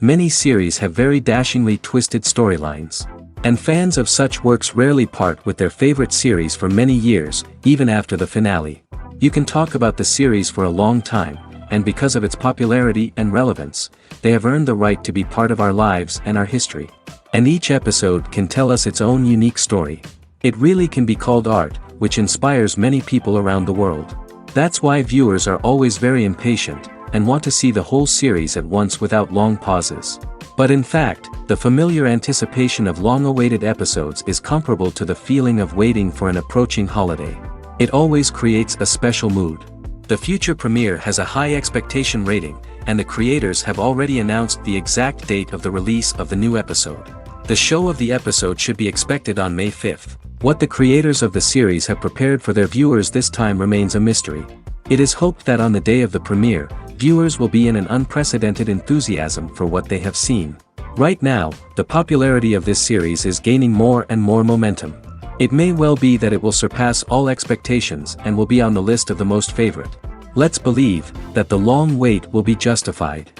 Many series have very dashingly twisted storylines. And fans of such works rarely part with their favorite series for many years, even after the finale. You can talk about the series for a long time, and because of its popularity and relevance, they have earned the right to be part of our lives and our history. And each episode can tell us its own unique story. It really can be called art, which inspires many people around the world. That's why viewers are always very impatient, and want to see the whole series at once without long pauses. But in fact, the familiar anticipation of long-awaited episodes is comparable to the feeling of waiting for an approaching holiday. It always creates a special mood. The future premiere has a high expectation rating, and the creators have already announced the exact date of the release of the new episode. The show of the episode should be expected on May 5th. What the creators of the series have prepared for their viewers this time remains a mystery. It is hoped that on the day of the premiere, viewers will be in an unprecedented enthusiasm for what they have seen. Right now, the popularity of this series is gaining more and more momentum. It may well be that it will surpass all expectations and will be on the list of the most favorite. Let's believe that the long wait will be justified.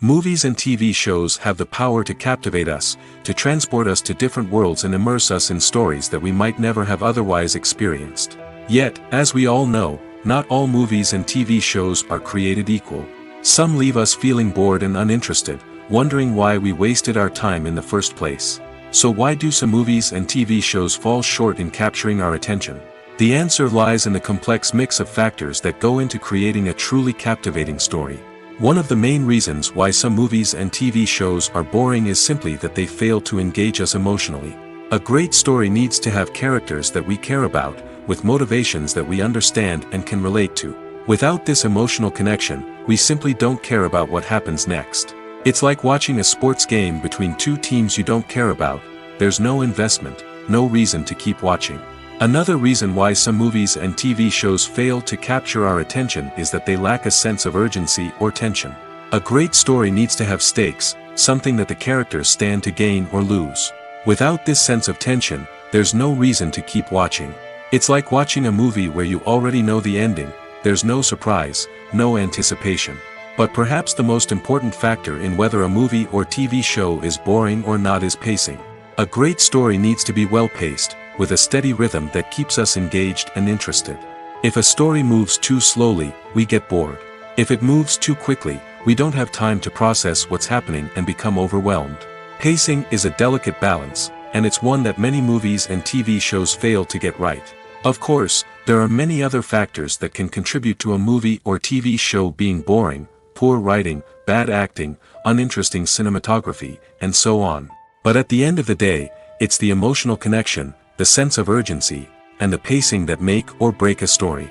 Movies and TV shows have the power to captivate us, to transport us to different worlds and immerse us in stories that we might never have otherwise experienced. Yet, as we all know, not all movies and TV shows are created equal. Some leave us feeling bored and uninterested, wondering why we wasted our time in the first place. So why do some movies and TV shows fall short in capturing our attention? The answer lies in the complex mix of factors that go into creating a truly captivating story. One of the main reasons why some movies and TV shows are boring is simply that they fail to engage us emotionally. A great story needs to have characters that we care about, with motivations that we understand and can relate to. Without this emotional connection, we simply don't care about what happens next. It's like watching a sports game between two teams you don't care about. There's no investment, no reason to keep watching. Another reason why some movies and TV shows fail to capture our attention is that they lack a sense of urgency or tension. A great story needs to have stakes, something that the characters stand to gain or lose. Without this sense of tension, there's no reason to keep watching. It's like watching a movie where you already know the ending. There's no surprise, no anticipation. But perhaps the most important factor in whether a movie or TV show is boring or not is pacing. A great story needs to be well-paced, with a steady rhythm that keeps us engaged and interested. If a story moves too slowly, we get bored. If it moves too quickly, we don't have time to process what's happening and become overwhelmed. Pacing is a delicate balance, and it's one that many movies and TV shows fail to get right. Of course, there are many other factors that can contribute to a movie or TV show being boring: poor writing, bad acting, uninteresting cinematography, and so on. But at the end of the day, it's the emotional connection, the sense of urgency, and the pacing that make or break a story.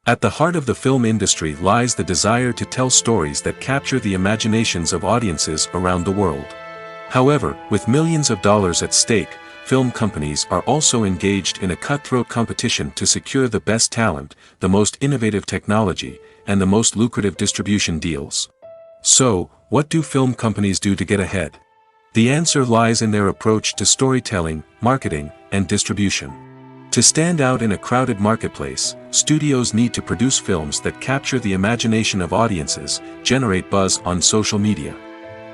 At the heart of the film industry lies the desire to tell stories that capture the imaginations of audiences around the world. However, with millions of dollars at stake, film companies are also engaged in a cutthroat competition to secure the best talent, the most innovative technology, and the most lucrative distribution deals. So, what do film companies do to get ahead? The answer lies in their approach to storytelling, marketing, and distribution. To stand out in a crowded marketplace, studios need to produce films that capture the imagination of audiences, generate buzz on social media.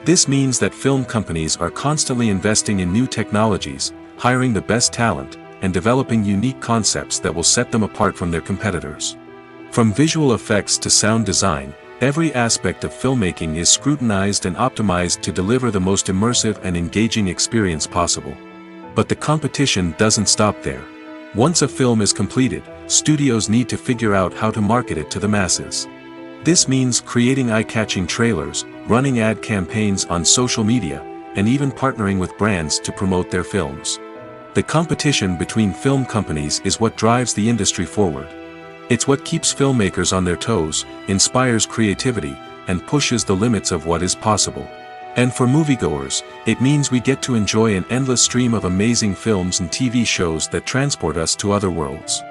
This means that film companies are constantly investing in new technologies, hiring the best talent, and developing unique concepts that will set them apart from their competitors. From visual effects to sound design, every aspect of filmmaking is scrutinized and optimized to deliver the most immersive and engaging experience possible. But the competition doesn't stop there. Once a film is completed, studios need to figure out how to market it to the masses. This means creating eye-catching trailers, running ad campaigns on social media, and even partnering with brands to promote their films. The competition between film companies is what drives the industry forward. It's what keeps filmmakers on their toes, inspires creativity, and pushes the limits of what is possible. And for moviegoers, it means we get to enjoy an endless stream of amazing films and TV shows that transport us to other worlds.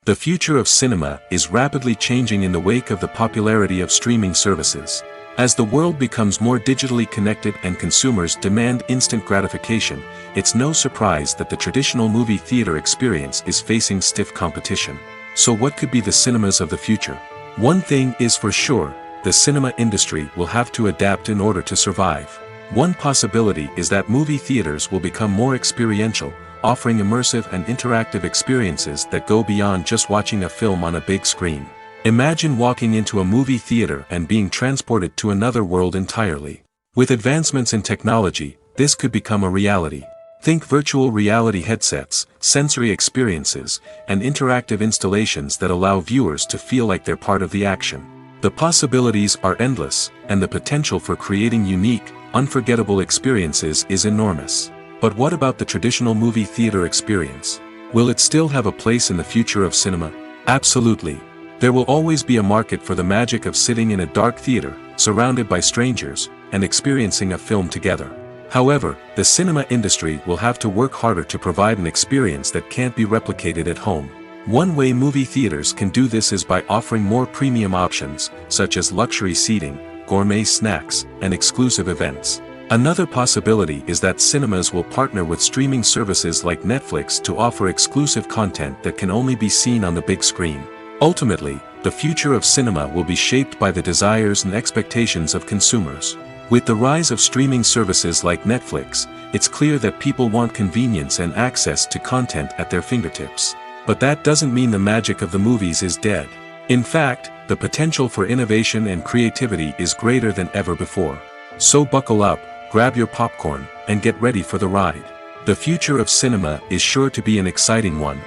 The future of cinema is rapidly changing in the wake of the popularity of streaming services. As the world becomes more digitally connected and consumers demand instant gratification, it's no surprise that the traditional movie theater experience is facing stiff competition. So what could be the cinemas of the future? One thing is for sure, the cinema industry will have to adapt in order to survive. One possibility is that movie theaters will become more experiential, offering immersive and interactive experiences that go beyond just watching a film on a big screen. Imagine walking into a movie theater and being transported to another world entirely. With advancements in technology, this could become a reality. Think virtual reality headsets, sensory experiences, and interactive installations that allow viewers to feel like they're part of the action. The possibilities are endless, and the potential for creating unique, unforgettable experiences is enormous. But what about the traditional movie theater experience? Will it still have a place in the future of cinema? Absolutely. There will always be a market for the magic of sitting in a dark theater, surrounded by strangers, and experiencing a film together. However, the cinema industry will have to work harder to provide an experience that can't be replicated at home. One way movie theaters can do this is by offering more premium options, such as luxury seating, gourmet snacks, and exclusive events. Another possibility is that cinemas will partner with streaming services like Netflix to offer exclusive content that can only be seen on the big screen. Ultimately, the future of cinema will be shaped by the desires and expectations of consumers. With the rise of streaming services like Netflix, it's clear that people want convenience and access to content at their fingertips. But that doesn't mean the magic of the movies is dead. In fact, the potential for innovation and creativity is greater than ever before. So buckle up, grab your popcorn, and get ready for the ride. The future of cinema is sure to be an exciting one.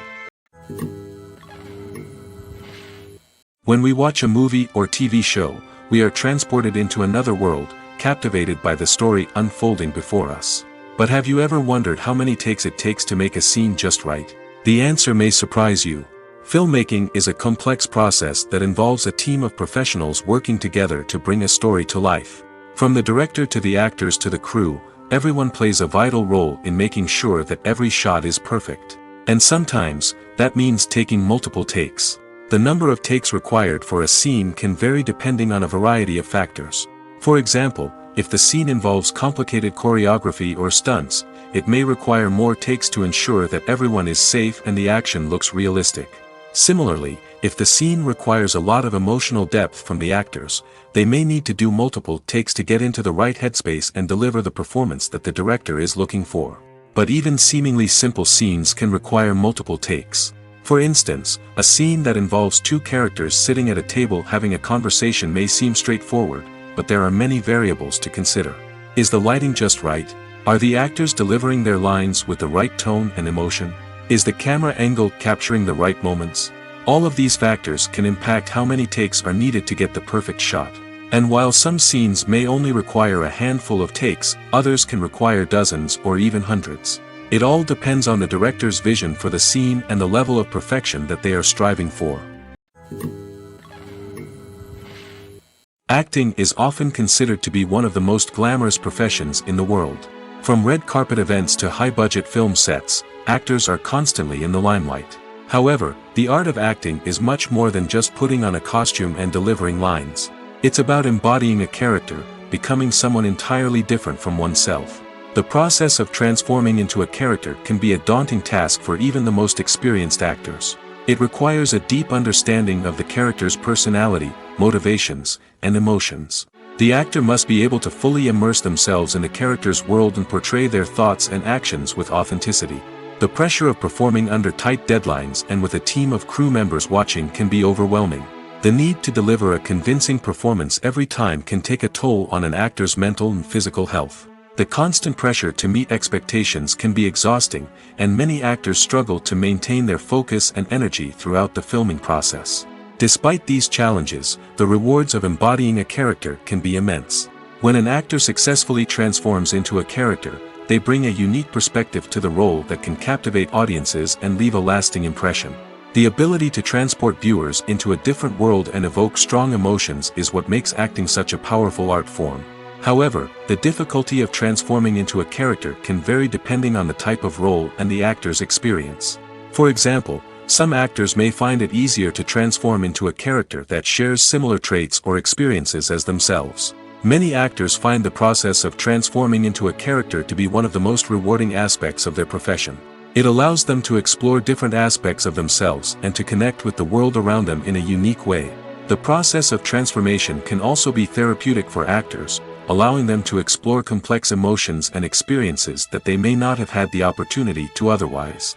When we watch a movie or TV show, we are transported into another world, captivated by the story unfolding before us. But have you ever wondered how many takes it takes to make a scene just right? The answer may surprise you. Filmmaking is a complex process that involves a team of professionals working together to bring a story to life. From the director to the actors to the crew, everyone plays a vital role in making sure that every shot is perfect. And sometimes, that means taking multiple takes. The number of takes required for a scene can vary depending on a variety of factors. For example, if the scene involves complicated choreography or stunts, it may require more takes to ensure that everyone is safe and the action looks realistic. Similarly, if the scene requires a lot of emotional depth from the actors, they may need to do multiple takes to get into the right headspace and deliver the performance that the director is looking for. But even seemingly simple scenes can require multiple takes. For instance, a scene that involves two characters sitting at a table having a conversation may seem straightforward, but there are many variables to consider. Is the lighting just right? Are the actors delivering their lines with the right tone and emotion? Is the camera angle capturing the right moments? All of these factors can impact how many takes are needed to get the perfect shot. And while some scenes may only require a handful of takes, others can require dozens or even hundreds. It all depends on the director's vision for the scene and the level of perfection that they are striving for. Acting is often considered to be one of the most glamorous professions in the world. From red carpet events to high-budget film sets, actors are constantly in the limelight. However, the art of acting is much more than just putting on a costume and delivering lines. It's about embodying a character, becoming someone entirely different from oneself. The process of transforming into a character can be a daunting task for even the most experienced actors. It requires a deep understanding of the character's personality, motivations, and emotions. The actor must be able to fully immerse themselves in the character's world and portray their thoughts and actions with authenticity. The pressure of performing under tight deadlines and with a team of crew members watching can be overwhelming. The need to deliver a convincing performance every time can take a toll on an actor's mental and physical health. The constant pressure to meet expectations can be exhausting, and many actors struggle to maintain their focus and energy throughout the filming process. Despite these challenges, the rewards of embodying a character can be immense. When an actor successfully transforms into a character, they bring a unique perspective to the role that can captivate audiences and leave a lasting impression. The ability to transport viewers into a different world and evoke strong emotions is what makes acting such a powerful art form. However, the difficulty of transforming into a character can vary depending on the type of role and the actor's experience. For example, some actors may find it easier to transform into a character that shares similar traits or experiences as themselves. Many actors find the process of transforming into a character to be one of the most rewarding aspects of their profession. It allows them to explore different aspects of themselves and to connect with the world around them in a unique way. The process of transformation can also be therapeutic for actors, allowing them to explore complex emotions and experiences that they may not have had the opportunity to otherwise.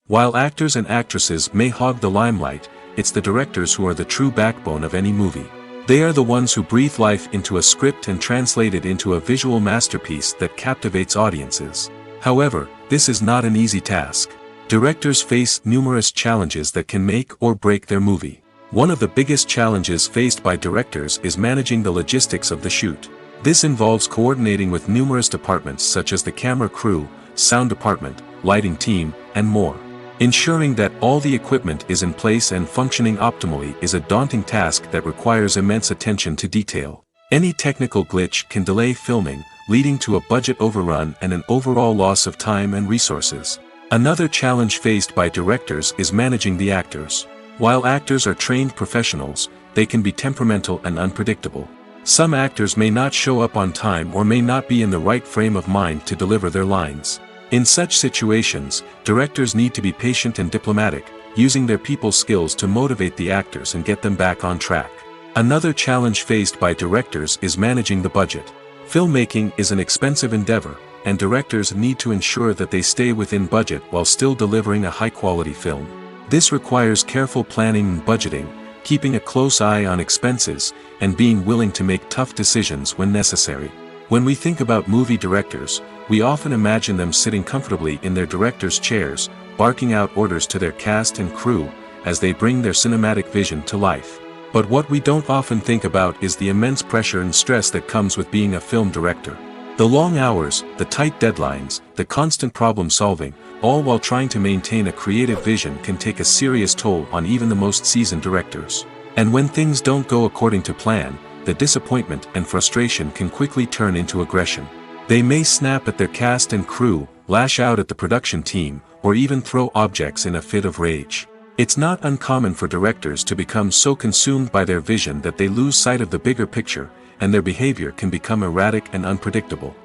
While actors and actresses may hog the limelight, it's the directors who are the true backbone of any movie. They are the ones who breathe life into a script and translate it into a visual masterpiece that captivates audiences. However, this is not an easy task. Directors face numerous challenges that can make or break their movie. One of the biggest challenges faced by directors is managing the logistics of the shoot. This involves coordinating with numerous departments such as the camera crew, sound department, lighting team, and more. Ensuring that all the equipment is in place and functioning optimally is a daunting task that requires immense attention to detail. Any technical glitch can delay filming, leading to a budget overrun and an overall loss of time and resources. Another challenge faced by directors is managing the actors. While actors are trained professionals, they can be temperamental and unpredictable. Some actors may not show up on time or may not be in the right frame of mind to deliver their lines. In such situations, directors need to be patient and diplomatic, using their people skills to motivate the actors and get them back on track. Another challenge faced by directors is managing the budget. Filmmaking is an expensive endeavor, and directors need to ensure that they stay within budget while still delivering a high-quality film. This requires careful planning and budgeting, keeping a close eye on expenses, and being willing to make tough decisions when necessary. When we think about movie directors, we often imagine them sitting comfortably in their director's chairs, barking out orders to their cast and crew, as they bring their cinematic vision to life. But what we don't often think about is the immense pressure and stress that comes with being a film director. The long hours, the tight deadlines, the constant problem solving, all while trying to maintain a creative vision can take a serious toll on even the most seasoned directors. And when things don't go according to plan, the disappointment and frustration can quickly turn into aggression. They may snap at their cast and crew, lash out at the production team, or even throw objects in a fit of rage. It's not uncommon for directors to become so consumed by their vision that they lose sight of the bigger picture, and their behavior can become erratic and unpredictable.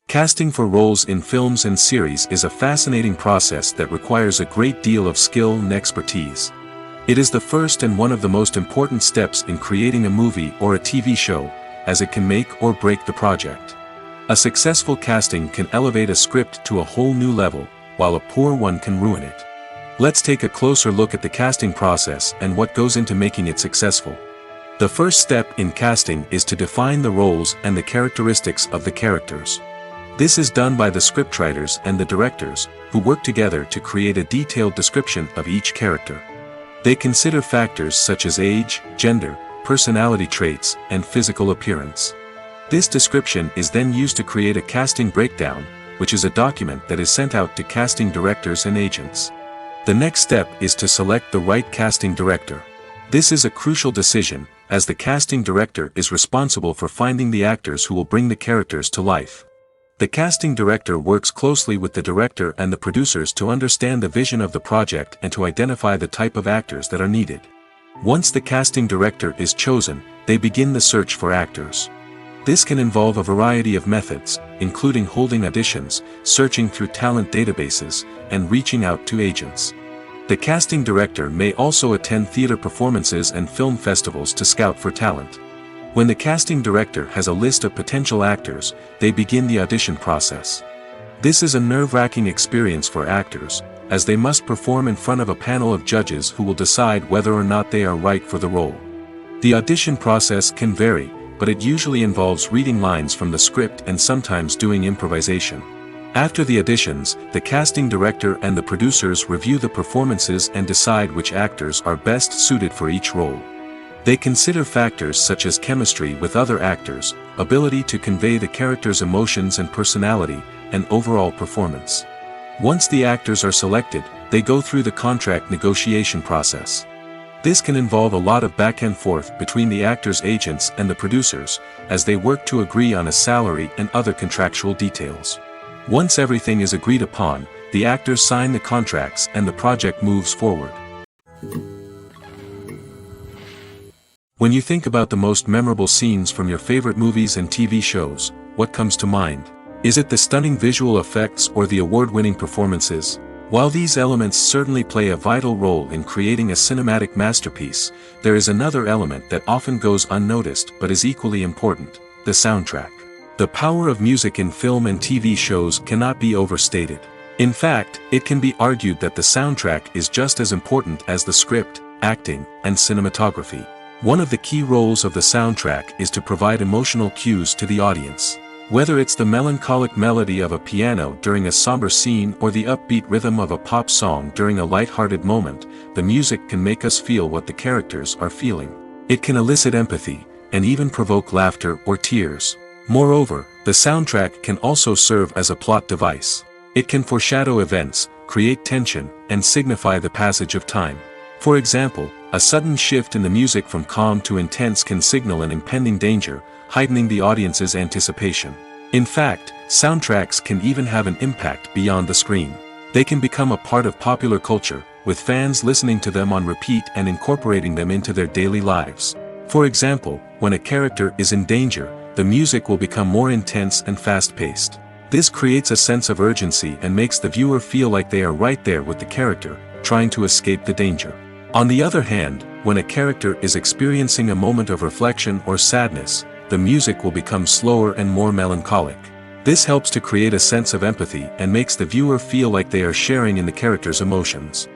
Casting for roles in films and series is a fascinating process that requires a great deal of skill and expertise. It is the first and one of the most important steps in creating a movie or a TV show, as it can make or break the project. A successful casting can elevate a script to a whole new level, while a poor one can ruin it. Let's take a closer look at the casting process and what goes into making it successful. The first step in casting is to define the roles and the characteristics of the characters. This is done by the scriptwriters and the directors, who work together to create a detailed description of each character. They consider factors such as age, gender, personality traits, and physical appearance. This description is then used to create a casting breakdown, which is a document that is sent out to casting directors and agents. The next step is to select the right casting director. This is a crucial decision, as the casting director is responsible for finding the actors who will bring the characters to life. The casting director works closely with the director and the producers to understand the vision of the project and to identify the type of actors that are needed. Once the casting director is chosen, they begin the search for actors. This can involve a variety of methods, including holding auditions, searching through talent databases, and reaching out to agents. The casting director may also attend theater performances and film festivals to scout for talent. When the casting director has a list of potential actors, they begin the audition process. This is a nerve-wracking experience for actors, as they must perform in front of a panel of judges who will decide whether or not they are right for the role. The audition process can vary, but it usually involves reading lines from the script and sometimes doing improvisation. After the auditions, the casting director and the producers review the performances and decide which actors are best suited for each role. They consider factors such as chemistry with other actors, ability to convey the character's emotions and personality, and overall performance. Once the actors are selected, they go through the contract negotiation process. This can involve a lot of back and forth between the actors' agents and the producers, as they work to agree on a salary and other contractual details. Once everything is agreed upon, the actors sign the contracts and the project moves forward. When you think about the most memorable scenes from your favorite movies and TV shows, what comes to mind? Is it the stunning visual effects or the award-winning performances? While these elements certainly play a vital role in creating a cinematic masterpiece, there is another element that often goes unnoticed but is equally important: the soundtrack. The power of music in film and TV shows cannot be overstated. In fact, it can be argued that the soundtrack is just as important as the script, acting, and cinematography. One of the key roles of the soundtrack is to provide emotional cues to the audience. Whether it's the melancholic melody of a piano during a somber scene or the upbeat rhythm of a pop song during a light-hearted moment, the music can make us feel what the characters are feeling. It can elicit empathy, and even provoke laughter or tears. Moreover, the soundtrack can also serve as a plot device. It can foreshadow events, create tension, and signify the passage of time. For example, a sudden shift in the music from calm to intense can signal an impending danger, heightening the audience's anticipation. In fact, soundtracks can even have an impact beyond the screen. They can become a part of popular culture, with fans listening to them on repeat and incorporating them into their daily lives. For example, when a character is in danger, the music will become more intense and fast-paced. This creates a sense of urgency and makes the viewer feel like they are right there with the character, trying to escape the danger. On the other hand, when a character is experiencing a moment of reflection or sadness, the music will become slower and more melancholic. This helps to create a sense of empathy and makes the viewer feel like they are sharing in the character's emotions.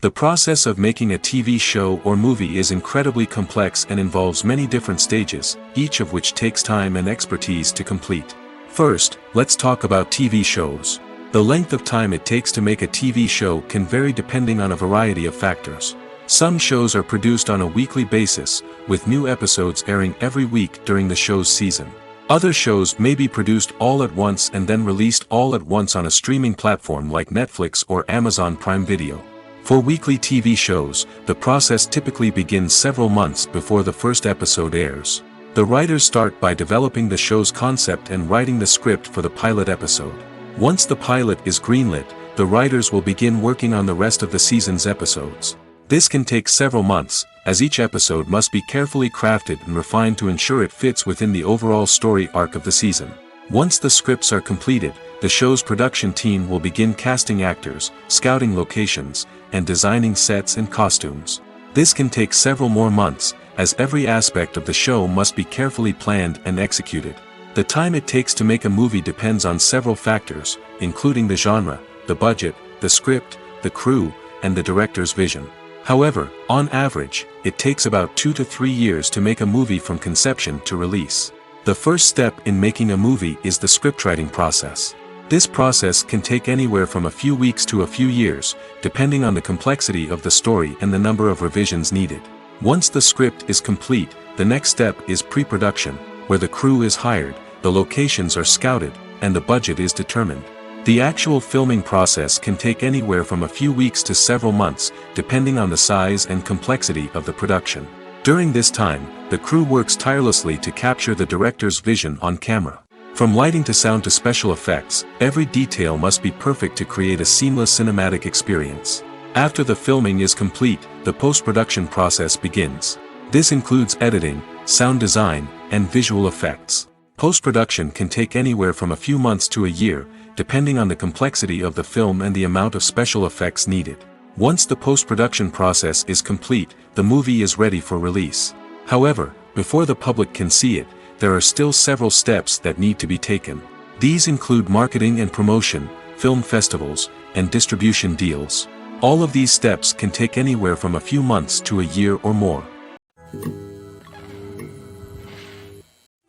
The process of making a TV show or movie is incredibly complex and involves many different stages, each of which takes time and expertise to complete. First, let's talk about TV shows. The length of time it takes to make a TV show can vary depending on a variety of factors. Some shows are produced on a weekly basis, with new episodes airing every week during the show's season. Other shows may be produced all at once and then released all at once on a streaming platform like Netflix or Amazon Prime Video. For weekly TV shows, the process typically begins several months before the first episode airs. The writers start by developing the show's concept and writing the script for the pilot episode. Once the pilot is greenlit, the writers will begin working on the rest of the season's episodes. This can take several months, as each episode must be carefully crafted and refined to ensure it fits within the overall story arc of the season. Once the scripts are completed, the show's production team will begin casting actors, scouting locations, and designing sets and costumes. This can take several more months, as every aspect of the show must be carefully planned and executed. The time it takes to make a movie depends on several factors, including the genre, the budget, the script, the crew, and the director's vision. However, on average, it takes about 2 to 3 years to make a movie from conception to release. The first step in making a movie is the scriptwriting process. This process can take anywhere from a few weeks to a few years, depending on the complexity of the story and the number of revisions needed. Once the script is complete, the next step is pre-production, where the crew is hired, the locations are scouted, and the budget is determined. The actual filming process can take anywhere from a few weeks to several months, depending on the size and complexity of the production. During this time, the crew works tirelessly to capture the director's vision on camera. From lighting to sound to special effects, every detail must be perfect to create a seamless cinematic experience. After the filming is complete, the post-production process begins. This includes editing, sound design, and visual effects. Post-production can take anywhere from a few months to a year, depending on the complexity of the film and the amount of special effects needed. Once the post-production process is complete, the movie is ready for release. However, before the public can see it, there are still several steps that need to be taken. These include marketing and promotion, film festivals, and distribution deals. All of these steps can take anywhere from a few months to a year or more.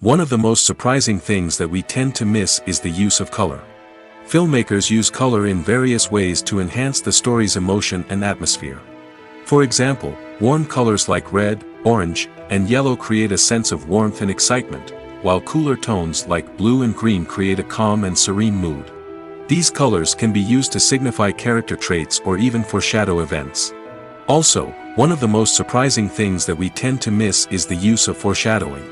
One of the most surprising things that we tend to miss is the use of color. Filmmakers use color in various ways to enhance the story's emotion and atmosphere. For example, warm colors like red, orange, and yellow create a sense of warmth and excitement, while cooler tones like blue and green create a calm and serene mood. These colors can be used to signify character traits or even foreshadow events. Also, one of the most surprising things that we tend to miss is the use of foreshadowing.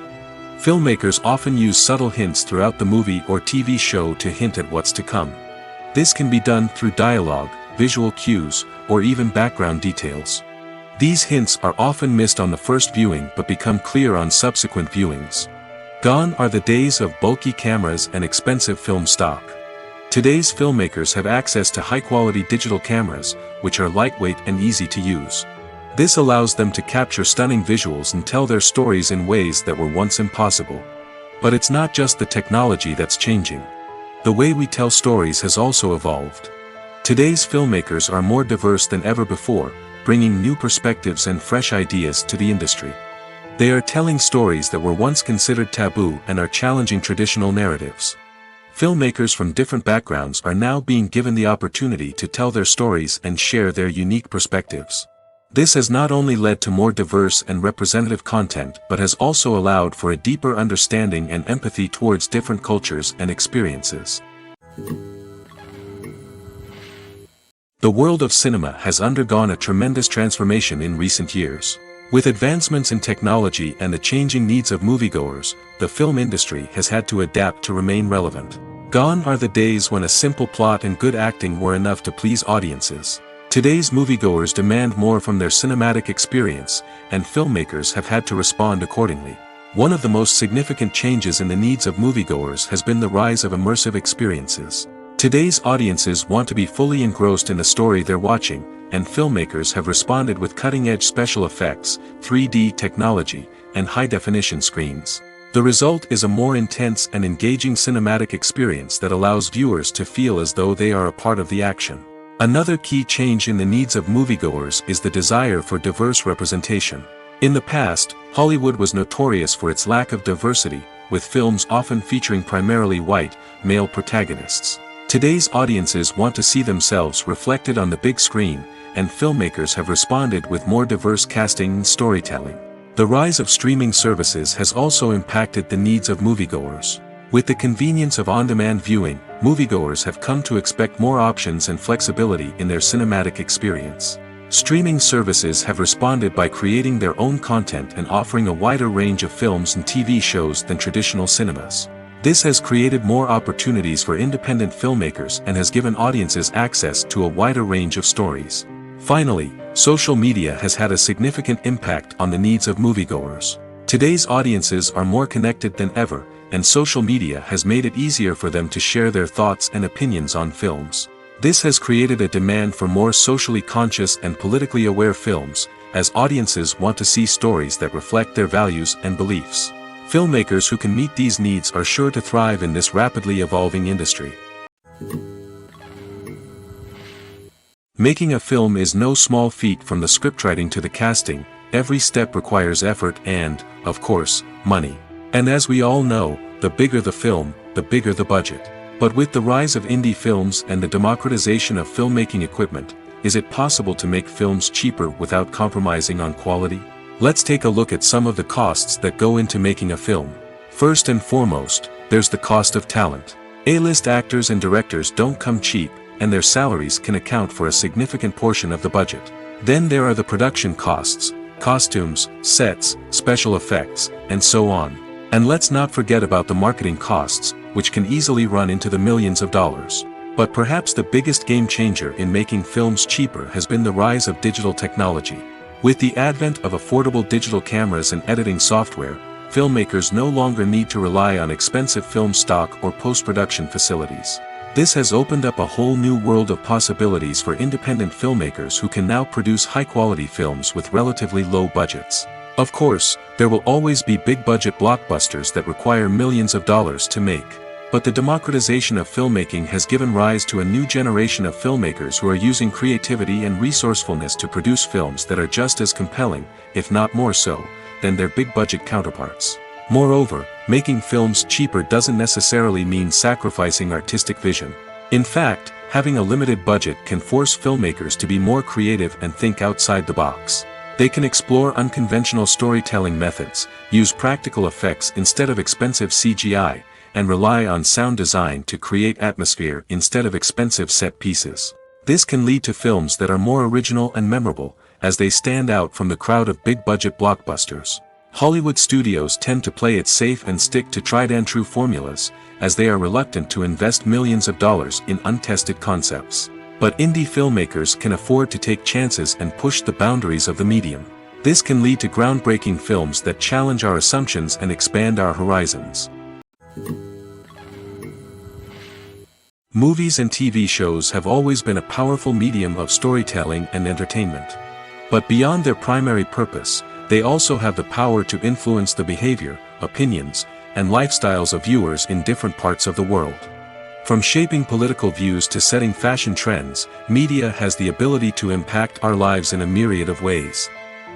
Filmmakers often use subtle hints throughout the movie or TV show to hint at what's to come. This can be done through dialogue, visual cues, or even background details. These hints are often missed on the first viewing but become clear on subsequent viewings. Gone are the days of bulky cameras and expensive film stock. Today's filmmakers have access to high-quality digital cameras, which are lightweight and easy to use. This allows them to capture stunning visuals and tell their stories in ways that were once impossible. But it's not just the technology that's changing. The way we tell stories has also evolved. Today's filmmakers are more diverse than ever before, bringing new perspectives and fresh ideas to the industry. They are telling stories that were once considered taboo and are challenging traditional narratives. Filmmakers from different backgrounds are now being given the opportunity to tell their stories and share their unique perspectives. This has not only led to more diverse and representative content but has also allowed for a deeper understanding and empathy towards different cultures and experiences. The world of cinema has undergone a tremendous transformation in recent years. With advancements in technology and the changing needs of moviegoers, the film industry has had to adapt to remain relevant. Gone are the days when a simple plot and good acting were enough to please audiences. Today's moviegoers demand more from their cinematic experience, and filmmakers have had to respond accordingly. One of the most significant changes in the needs of moviegoers has been the rise of immersive experiences. Today's audiences want to be fully engrossed in the story they're watching, and filmmakers have responded with cutting-edge special effects, 3D technology, and high-definition screens. The result is a more intense and engaging cinematic experience that allows viewers to feel as though they are a part of the action. Another key change in the needs of moviegoers is the desire for diverse representation. In the past, Hollywood was notorious for its lack of diversity, with films often featuring primarily white, male protagonists. Today's audiences want to see themselves reflected on the big screen, and filmmakers have responded with more diverse casting and storytelling. The rise of streaming services has also impacted the needs of moviegoers. With the convenience of on-demand viewing, moviegoers have come to expect more options and flexibility in their cinematic experience. Streaming services have responded by creating their own content and offering a wider range of films and TV shows than traditional cinemas. This has created more opportunities for independent filmmakers and has given audiences access to a wider range of stories. Finally, social media has had a significant impact on the needs of moviegoers. Today's audiences are more connected than ever, and social media has made it easier for them to share their thoughts and opinions on films. This has created a demand for more socially conscious and politically aware films, as audiences want to see stories that reflect their values and beliefs. Filmmakers who can meet these needs are sure to thrive in this rapidly evolving industry. Making a film is no small feat. From the scriptwriting to the casting, every step requires effort and, of course, money. And as we all know, the bigger the film, the bigger the budget. But with the rise of indie films and the democratization of filmmaking equipment, is it possible to make films cheaper without compromising on quality? Let's take a look at some of the costs that go into making a film. First and foremost, there's the cost of talent. A-list actors and directors don't come cheap, and their salaries can account for a significant portion of the budget. Then there are the production costs, costumes, sets, special effects, and so on. And let's not forget about the marketing costs, which can easily run into the millions of dollars. But perhaps the biggest game changer in making films cheaper has been the rise of digital technology. With the advent of affordable digital cameras and editing software, filmmakers no longer need to rely on expensive film stock or post-production facilities. This has opened up a whole new world of possibilities for independent filmmakers who can now produce high-quality films with relatively low budgets. Of course, there will always be big-budget blockbusters that require millions of dollars to make. But the democratization of filmmaking has given rise to a new generation of filmmakers who are using creativity and resourcefulness to produce films that are just as compelling, if not more so, than their big-budget counterparts. Moreover, making films cheaper doesn't necessarily mean sacrificing artistic vision. In fact, having a limited budget can force filmmakers to be more creative and think outside the box. They can explore unconventional storytelling methods, use practical effects instead of expensive CGI, and rely on sound design to create atmosphere instead of expensive set pieces. This can lead to films that are more original and memorable, as they stand out from the crowd of big-budget blockbusters. Hollywood studios tend to play it safe and stick to tried-and-true formulas, as they are reluctant to invest millions of dollars in untested concepts. But indie filmmakers can afford to take chances and push the boundaries of the medium. This can lead to groundbreaking films that challenge our assumptions and expand our horizons. Movies and TV shows have always been a powerful medium of storytelling and entertainment. But beyond their primary purpose, they also have the power to influence the behavior, opinions, and lifestyles of viewers in different parts of the world. From shaping political views to setting fashion trends, media has the ability to impact our lives in a myriad of ways.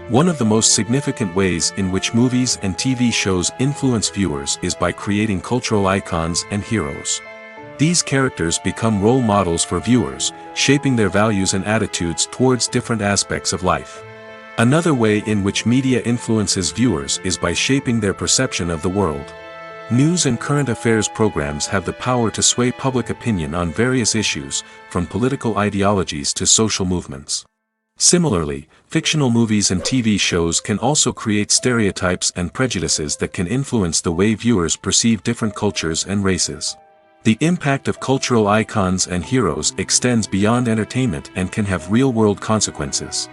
One of the most significant ways in which movies and TV shows influence viewers is by creating cultural icons and heroes. These characters become role models for viewers, shaping their values and attitudes towards different aspects of life. Another way in which media influences viewers is by shaping their perception of the world. News and current affairs programs have the power to sway public opinion on various issues, from political ideologies to social movements. Similarly, fictional movies and TV shows can also create stereotypes and prejudices that can influence the way viewers perceive different cultures and races. The impact of cultural icons and heroes extends beyond entertainment and can have real-world consequences.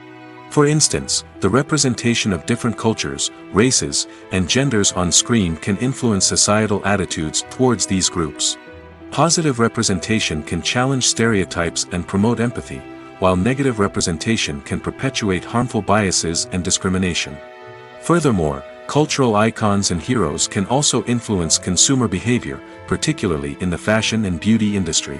For instance, the representation of different cultures, races, and genders on screen can influence societal attitudes towards these groups. Positive representation can challenge stereotypes and promote empathy, while negative representation can perpetuate harmful biases and discrimination. Furthermore, cultural icons and heroes can also influence consumer behavior, particularly in the fashion and beauty industry.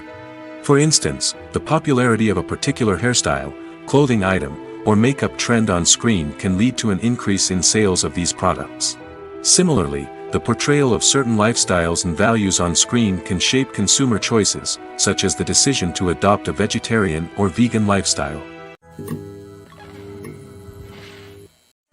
For instance, the popularity of a particular hairstyle, clothing item, or makeup trend on screen can lead to an increase in sales of these products. Similarly, the portrayal of certain lifestyles and values on screen can shape consumer choices, such as the decision to adopt a vegetarian or vegan lifestyle.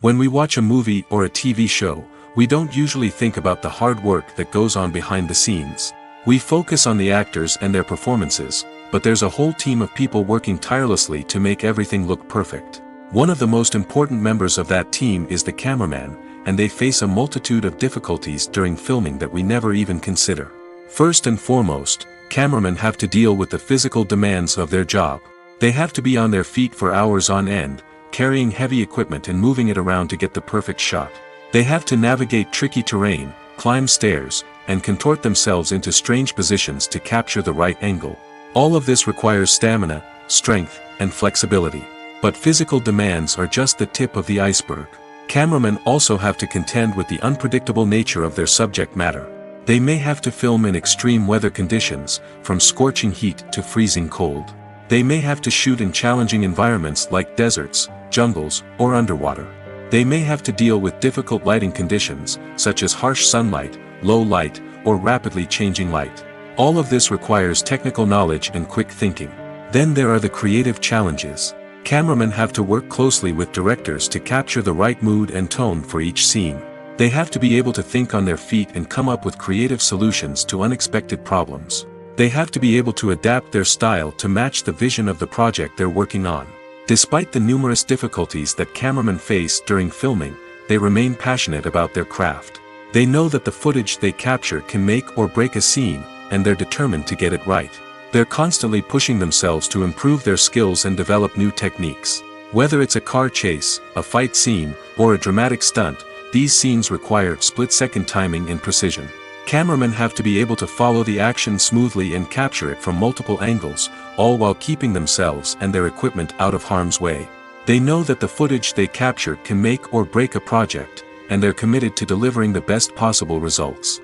When we watch a movie or a TV show, we don't usually think about the hard work that goes on behind the scenes. We focus on the actors and their performances, but there's a whole team of people working tirelessly to make everything look perfect. One of the most important members of that team is the cameraman, and they face a multitude of difficulties during filming that we never even consider. First and foremost, cameramen have to deal with the physical demands of their job. They have to be on their feet for hours on end, carrying heavy equipment and moving it around to get the perfect shot. They have to navigate tricky terrain, climb stairs, and contort themselves into strange positions to capture the right angle. All of this requires stamina, strength, and flexibility. But physical demands are just the tip of the iceberg. Cameramen also have to contend with the unpredictable nature of their subject matter. They may have to film in extreme weather conditions, from scorching heat to freezing cold. They may have to shoot in challenging environments like deserts, jungles, or underwater. They may have to deal with difficult lighting conditions, such as harsh sunlight, low light, or rapidly changing light. All of this requires technical knowledge and quick thinking. Then there are the creative challenges. Cameramen have to work closely with directors to capture the right mood and tone for each scene. They have to be able to think on their feet and come up with creative solutions to unexpected problems. They have to be able to adapt their style to match the vision of the project they're working on. Despite the numerous difficulties that cameramen face during filming, they remain passionate about their craft. They know that the footage they capture can make or break a scene, and they're determined to get it right. They're constantly pushing themselves to improve their skills and develop new techniques. Whether it's a car chase, a fight scene, or a dramatic stunt, these scenes require split-second timing and precision. Cameramen have to be able to follow the action smoothly and capture it from multiple angles, all while keeping themselves and their equipment out of harm's way. They know that the footage they capture can make or break a project, and they're committed to delivering the best possible results.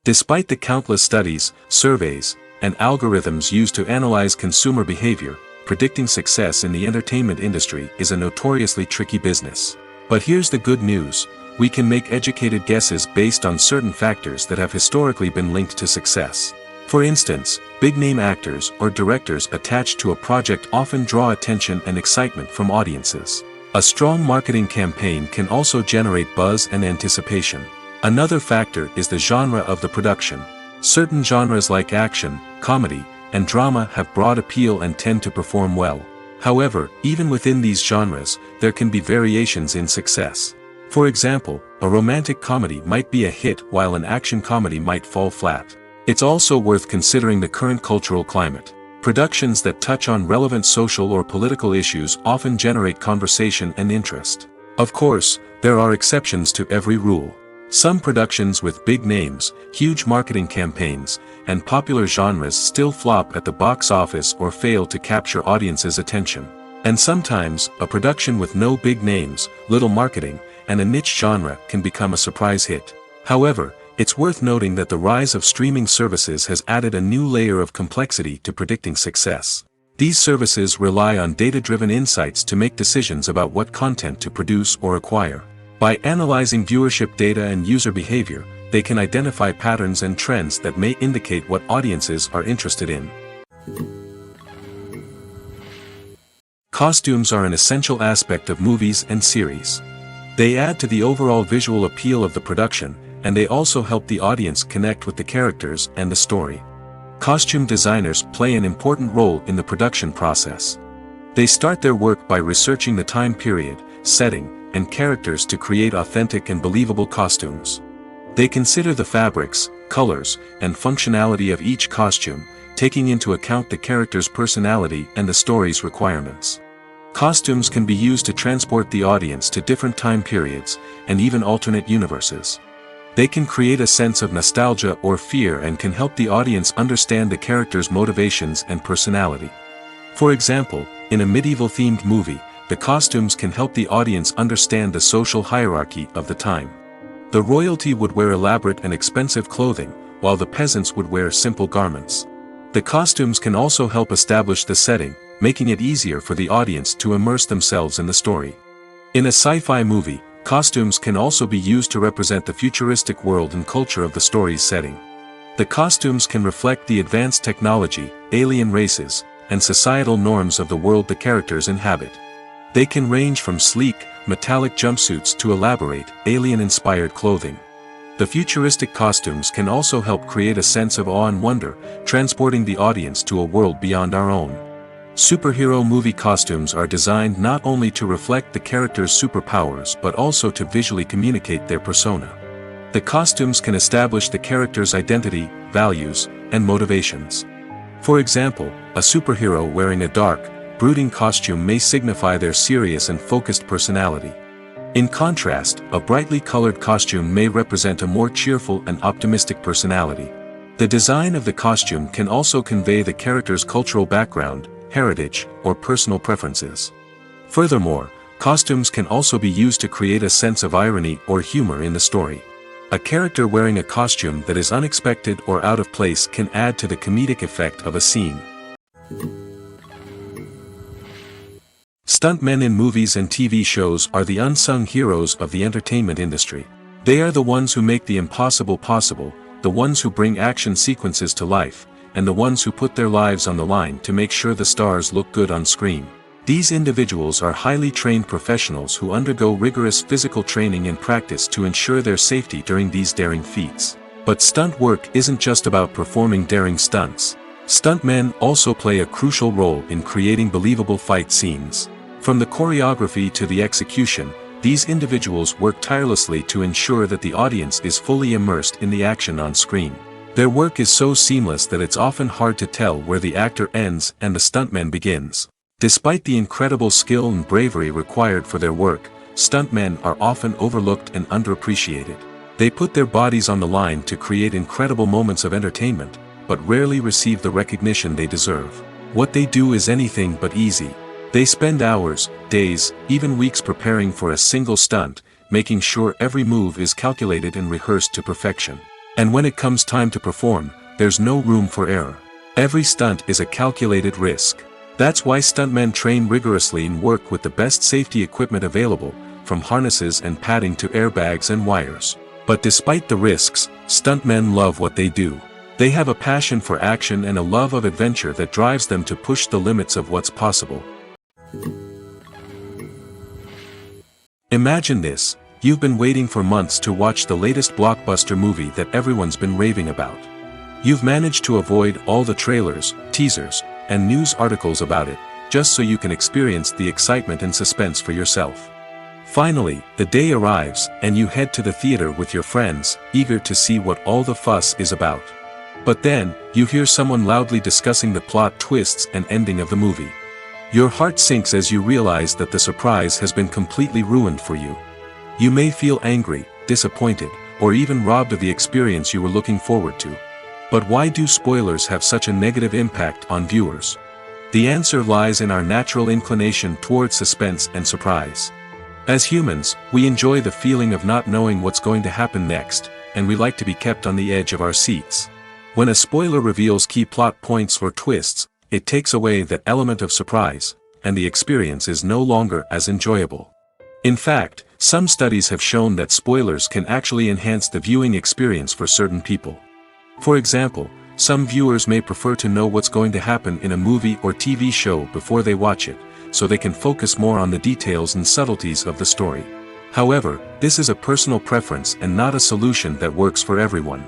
Despite the countless studies, surveys, and algorithms used to analyze consumer behavior, predicting success in the entertainment industry is a notoriously tricky business. But here's the good news: we can make educated guesses based on certain factors that have historically been linked to success. For instance, big-name actors or directors attached to a project often draw attention and excitement from audiences. A strong marketing campaign can also generate buzz and anticipation. Another factor is the genre of the production. Certain genres like action, comedy, and drama have broad appeal and tend to perform well. However, even within these genres, there can be variations in success. For example, a romantic comedy might be a hit while an action comedy might fall flat. It's also worth considering the current cultural climate. Productions that touch on relevant social or political issues often generate conversation and interest. Of course, there are exceptions to every rule. Some productions with big names, huge marketing campaigns, and popular genres still flop at the box office or fail to capture audiences' attention. And sometimes, a production with no big names, little marketing, and a niche genre can become a surprise hit. However, it's worth noting that the rise of streaming services has added a new layer of complexity to predicting success. These services rely on data-driven insights to make decisions about what content to produce or acquire. By analyzing viewership data and user behavior, they can identify patterns and trends that may indicate what audiences are interested in. Costumes are an essential aspect of movies and series. They add to the overall visual appeal of the production, and they also help the audience connect with the characters and the story. Costume designers play an important role in the production process. They start their work by researching the time period, setting, and characters to create authentic and believable costumes. They consider the fabrics, colors, and functionality of each costume, taking into account the character's personality and the story's requirements. Costumes can be used to transport the audience to different time periods, and even alternate universes. They can create a sense of nostalgia or fear and can help the audience understand the character's motivations and personality. For example, in a medieval-themed movie, the costumes can help the audience understand the social hierarchy of the time. The royalty would wear elaborate and expensive clothing, while the peasants would wear simple garments. The costumes can also help establish the setting, making it easier for the audience to immerse themselves in the story. In a sci-fi movie, costumes can also be used to represent the futuristic world and culture of the story's setting. The costumes can reflect the advanced technology, alien races, and societal norms of the world the characters inhabit. They can range from sleek, metallic jumpsuits to elaborate, alien-inspired clothing. The futuristic costumes can also help create a sense of awe and wonder, transporting the audience to a world beyond our own. Superhero movie costumes are designed not only to reflect the character's superpowers but also to visually communicate their persona. The costumes can establish the character's identity, values, and motivations. For example, a superhero wearing a dark, brooding costume may signify their serious and focused personality. In contrast, a brightly colored costume may represent a more cheerful and optimistic personality. The design of the costume can also convey the character's cultural background, heritage, or personal preferences. Furthermore, costumes can also be used to create a sense of irony or humor in the story. A character wearing a costume that is unexpected or out of place can add to the comedic effect of a scene. Stuntmen in movies and TV shows are the unsung heroes of the entertainment industry. They are the ones who make the impossible possible, the ones who bring action sequences to life, and the ones who put their lives on the line to make sure the stars look good on screen. These individuals are highly trained professionals who undergo rigorous physical training and practice to ensure their safety during these daring feats. But stunt work isn't just about performing daring stunts. Stuntmen also play a crucial role in creating believable fight scenes. From the choreography to the execution, these individuals work tirelessly to ensure that the audience is fully immersed in the action on screen. Their work is so seamless that it's often hard to tell where the actor ends and the stuntman begins. Despite the incredible skill and bravery required for their work, stuntmen are often overlooked and underappreciated. They put their bodies on the line to create incredible moments of entertainment, but rarely receive the recognition they deserve. What they do is anything but easy. They spend hours, days, even weeks preparing for a single stunt, making sure every move is calculated and rehearsed to perfection. And when it comes time to perform, there's no room for error. Every stunt is a calculated risk. That's why stuntmen train rigorously and work with the best safety equipment available, from harnesses and padding to airbags and wires. But despite the risks, stuntmen love what they do. They have a passion for action and a love of adventure that drives them to push the limits of what's possible. Imagine this: you've been waiting for months to watch the latest blockbuster movie that everyone's been raving about. You've managed to avoid all the trailers, teasers, and news articles about it, just so you can experience the excitement and suspense for yourself. Finally, the day arrives, and you head to the theater with your friends, eager to see what all the fuss is about. But then, you hear someone loudly discussing the plot twists and ending of the movie. Your heart sinks as you realize that the surprise has been completely ruined for you. You may feel angry, disappointed, or even robbed of the experience you were looking forward to. But why do spoilers have such a negative impact on viewers? The answer lies in our natural inclination toward suspense and surprise. As humans, we enjoy the feeling of not knowing what's going to happen next, and we like to be kept on the edge of our seats. When a spoiler reveals key plot points or twists, it takes away that element of surprise, and the experience is no longer as enjoyable. In fact, some studies have shown that spoilers can actually enhance the viewing experience for certain people. For example, some viewers may prefer to know what's going to happen in a movie or TV show before they watch it, so they can focus more on the details and subtleties of the story. However, this is a personal preference and not a solution that works for everyone.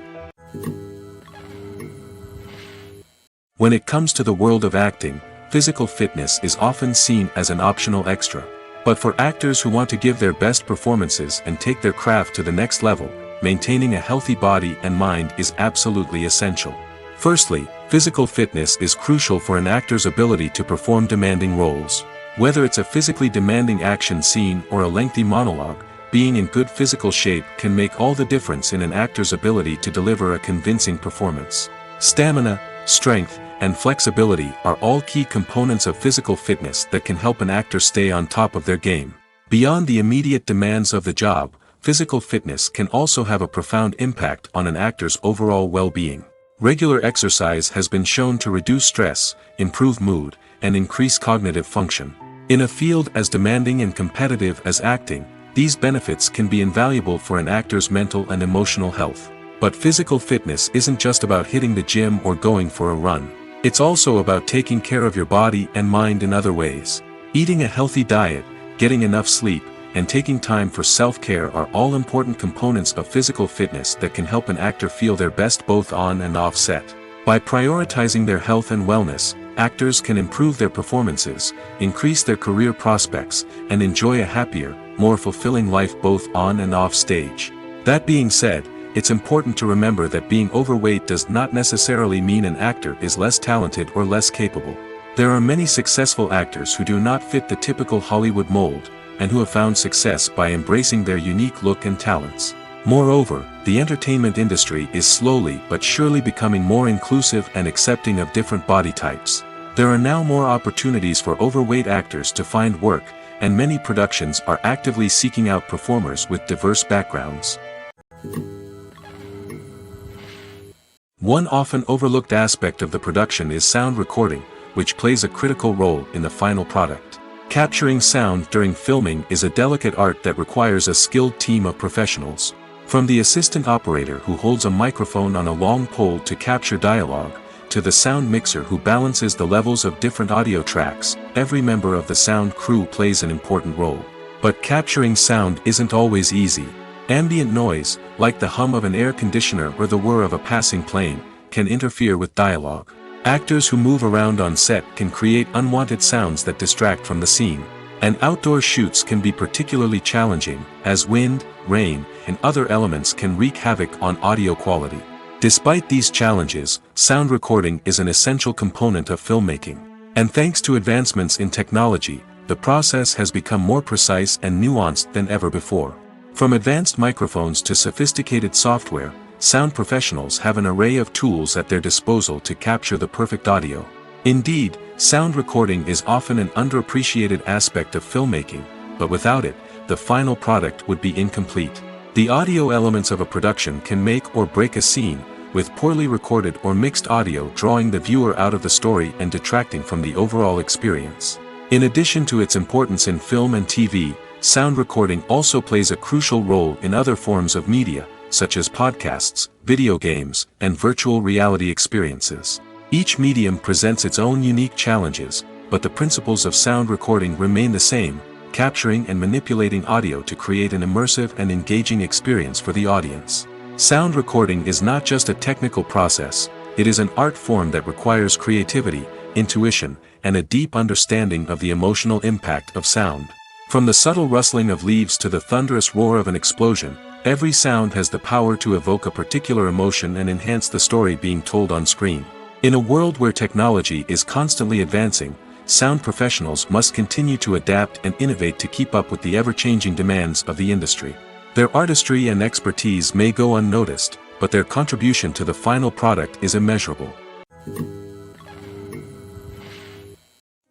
When it comes to the world of acting, physical fitness is often seen as an optional extra. But for actors who want to give their best performances and take their craft to the next level, maintaining a healthy body and mind is absolutely essential. Firstly, physical fitness is crucial for an actor's ability to perform demanding roles. Whether it's a physically demanding action scene or a lengthy monologue, being in good physical shape can make all the difference in an actor's ability to deliver a convincing performance. Stamina, strength, and flexibility are all key components of physical fitness that can help an actor stay on top of their game. Beyond the immediate demands of the job, physical fitness can also have a profound impact on an actor's overall well-being. Regular exercise has been shown to reduce stress, improve mood, and increase cognitive function. In a field as demanding and competitive as acting, these benefits can be invaluable for an actor's mental and emotional health. But physical fitness isn't just about hitting the gym or going for a run. It's also about taking care of your body and mind in other ways. Eating a healthy diet, getting enough sleep, and taking time for self-care are all important components of physical fitness that can help an actor feel their best both on and off set. By prioritizing their health and wellness, actors can improve their performances, increase their career prospects, and enjoy a happier, more fulfilling life both on and off stage. That being said, it's important to remember that being overweight does not necessarily mean an actor is less talented or less capable. There are many successful actors who do not fit the typical Hollywood mold, and who have found success by embracing their unique look and talents. Moreover, the entertainment industry is slowly but surely becoming more inclusive and accepting of different body types. There are now more opportunities for overweight actors to find work, and many productions are actively seeking out performers with diverse backgrounds. One often overlooked aspect of the production is sound recording, which plays a critical role in the final product. Capturing sound during filming is a delicate art that requires a skilled team of professionals. From the assistant operator who holds a microphone on a long pole to capture dialogue, to the sound mixer who balances the levels of different audio tracks, every member of the sound crew plays an important role. But capturing sound isn't always easy. Ambient noise, like the hum of an air conditioner or the whir of a passing plane, can interfere with dialogue. Actors who move around on set can create unwanted sounds that distract from the scene. And outdoor shoots can be particularly challenging, as wind, rain, and other elements can wreak havoc on audio quality. Despite these challenges, sound recording is an essential component of filmmaking. And thanks to advancements in technology, the process has become more precise and nuanced than ever before. From advanced microphones to sophisticated software, sound professionals have an array of tools at their disposal to capture the perfect audio. Indeed, sound recording is often an underappreciated aspect of filmmaking, but without it, the final product would be incomplete. The audio elements of a production can make or break a scene, with poorly recorded or mixed audio drawing the viewer out of the story and detracting from the overall experience. In addition to its importance in film and TV, sound recording also plays a crucial role in other forms of media, such as podcasts, video games, and virtual reality experiences. Each medium presents its own unique challenges, but the principles of sound recording remain the same, capturing and manipulating audio to create an immersive and engaging experience for the audience. Sound recording is not just a technical process, it is an art form that requires creativity, intuition, and a deep understanding of the emotional impact of sound. From the subtle rustling of leaves to the thunderous roar of an explosion, Every sound has the power to evoke a particular emotion and enhance the story being told on screen. In a world where technology is constantly advancing, sound professionals must continue to adapt and innovate to keep up with the ever-changing demands of the industry. Their artistry and expertise may go unnoticed, but their contribution to the final product is immeasurable.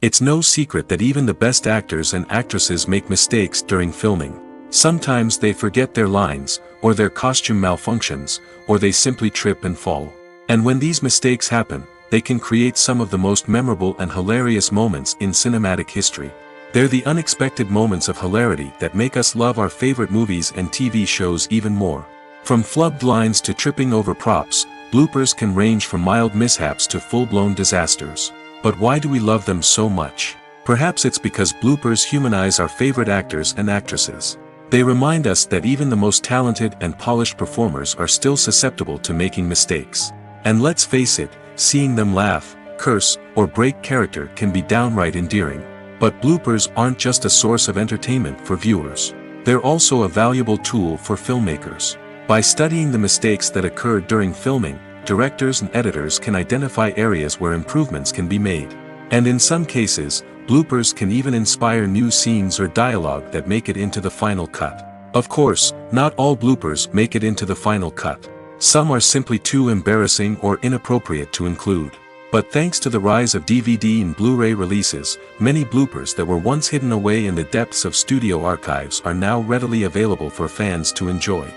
It's no secret that even the best actors and actresses make mistakes during filming. Sometimes they forget their lines, or their costume malfunctions, or they simply trip and fall. And when these mistakes happen, they can create some of the most memorable and hilarious moments in cinematic history. They're the unexpected moments of hilarity that make us love our favorite movies and TV shows even more. From flubbed lines to tripping over props, bloopers can range from mild mishaps to full-blown disasters. But why do we love them so much? Perhaps it's because bloopers humanize our favorite actors and actresses. They remind us that even the most talented and polished performers are still susceptible to making mistakes. And let's face it, seeing them laugh, curse, or break character can be downright endearing. But bloopers aren't just a source of entertainment for viewers. They're also a valuable tool for filmmakers. By studying the mistakes that occurred during filming, directors and editors can identify areas where improvements can be made. And in some cases, bloopers can even inspire new scenes or dialogue that make it into the final cut. Of course, not all bloopers make it into the final cut. Some are simply too embarrassing or inappropriate to include. But thanks to the rise of DVD and Blu-ray releases, many bloopers that were once hidden away in the depths of studio archives are now readily available for fans to enjoy.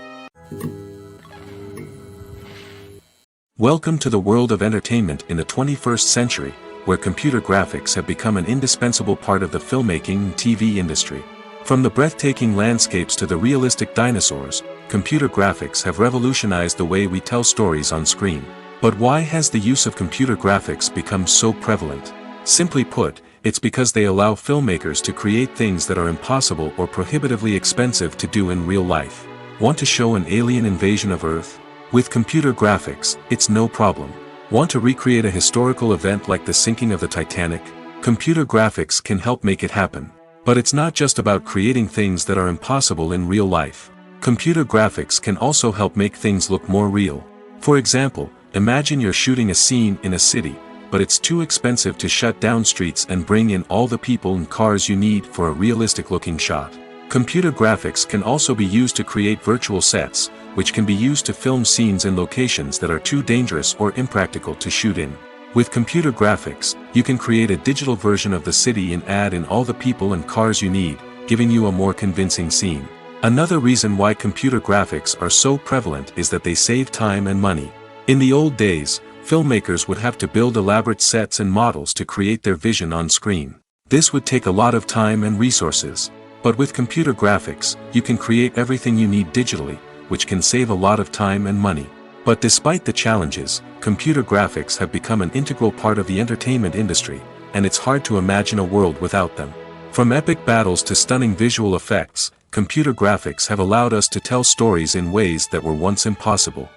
Welcome to the world of entertainment in the 21st century, where computer graphics have become an indispensable part of the filmmaking and TV industry. From the breathtaking landscapes to the realistic dinosaurs, computer graphics have revolutionized the way we tell stories on screen. But why has the use of computer graphics become so prevalent? Simply put, it's because they allow filmmakers to create things that are impossible or prohibitively expensive to do in real life. Want to show an alien invasion of Earth? With computer graphics, it's no problem. Want to recreate a historical event like the sinking of the Titanic? Computer graphics can help make it happen. But it's not just about creating things that are impossible in real life. Computer graphics can also help make things look more real. For example, imagine you're shooting a scene in a city, but it's too expensive to shut down streets and bring in all the people and cars you need for a realistic-looking shot. Computer graphics can also be used to create virtual sets, which can be used to film scenes in locations that are too dangerous or impractical to shoot in. With computer graphics, you can create a digital version of the city and add in all the people and cars you need, giving you a more convincing scene. Another reason why computer graphics are so prevalent is that they save time and money. In the old days, filmmakers would have to build elaborate sets and models to create their vision on screen. This would take a lot of time and resources. But with computer graphics, you can create everything you need digitally, which can save a lot of time and money. But despite the challenges, computer graphics have become an integral part of the entertainment industry, and it's hard to imagine a world without them. From epic battles to stunning visual effects, computer graphics have allowed us to tell stories in ways that were once impossible.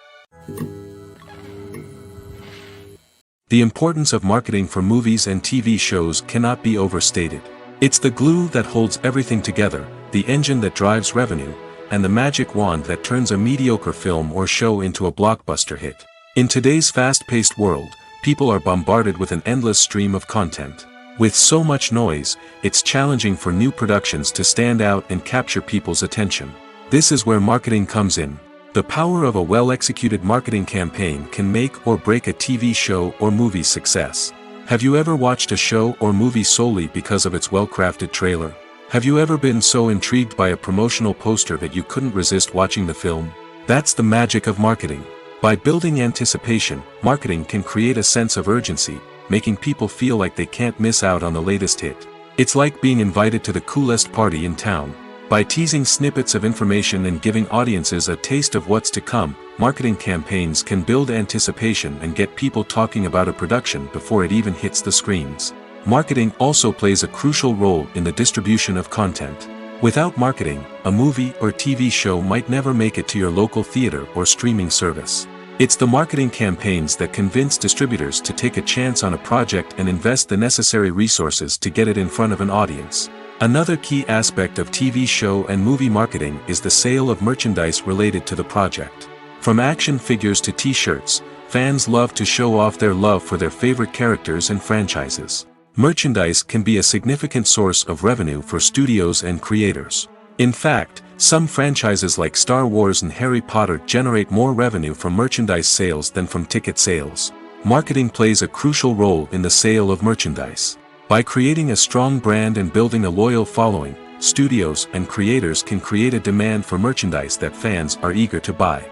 The importance of marketing for movies and TV shows cannot be overstated. It's the glue that holds everything together, the engine that drives revenue, and the magic wand that turns a mediocre film or show into a blockbuster hit. In today's fast-paced world, people are bombarded with an endless stream of content. With so much noise, it's challenging for new productions to stand out and capture people's attention. This is where marketing comes in. The power of a well-executed marketing campaign can make or break a TV show or movie's success. Have you ever watched a show or movie solely because of its well-crafted trailer? Have you ever been so intrigued by a promotional poster that you couldn't resist watching the film? That's the magic of marketing. By building anticipation, marketing can create a sense of urgency, making people feel like they can't miss out on the latest hit. It's like being invited to the coolest party in town. By teasing snippets of information and giving audiences a taste of what's to come, marketing campaigns can build anticipation and get people talking about a production before it even hits the screens. Marketing also plays a crucial role in the distribution of content. Without marketing, a movie or TV show might never make it to your local theater or streaming service. It's the marketing campaigns that convince distributors to take a chance on a project and invest the necessary resources to get it in front of an audience. Another key aspect of TV show and movie marketing is the sale of merchandise related to the project. From action figures to t-shirts, fans love to show off their love for their favorite characters and franchises. Merchandise can be a significant source of revenue for studios and creators. In fact, some franchises like Star Wars and Harry Potter generate more revenue from merchandise sales than from ticket sales. Marketing plays a crucial role in the sale of merchandise. By creating a strong brand and building a loyal following, studios and creators can create a demand for merchandise that fans are eager to buy.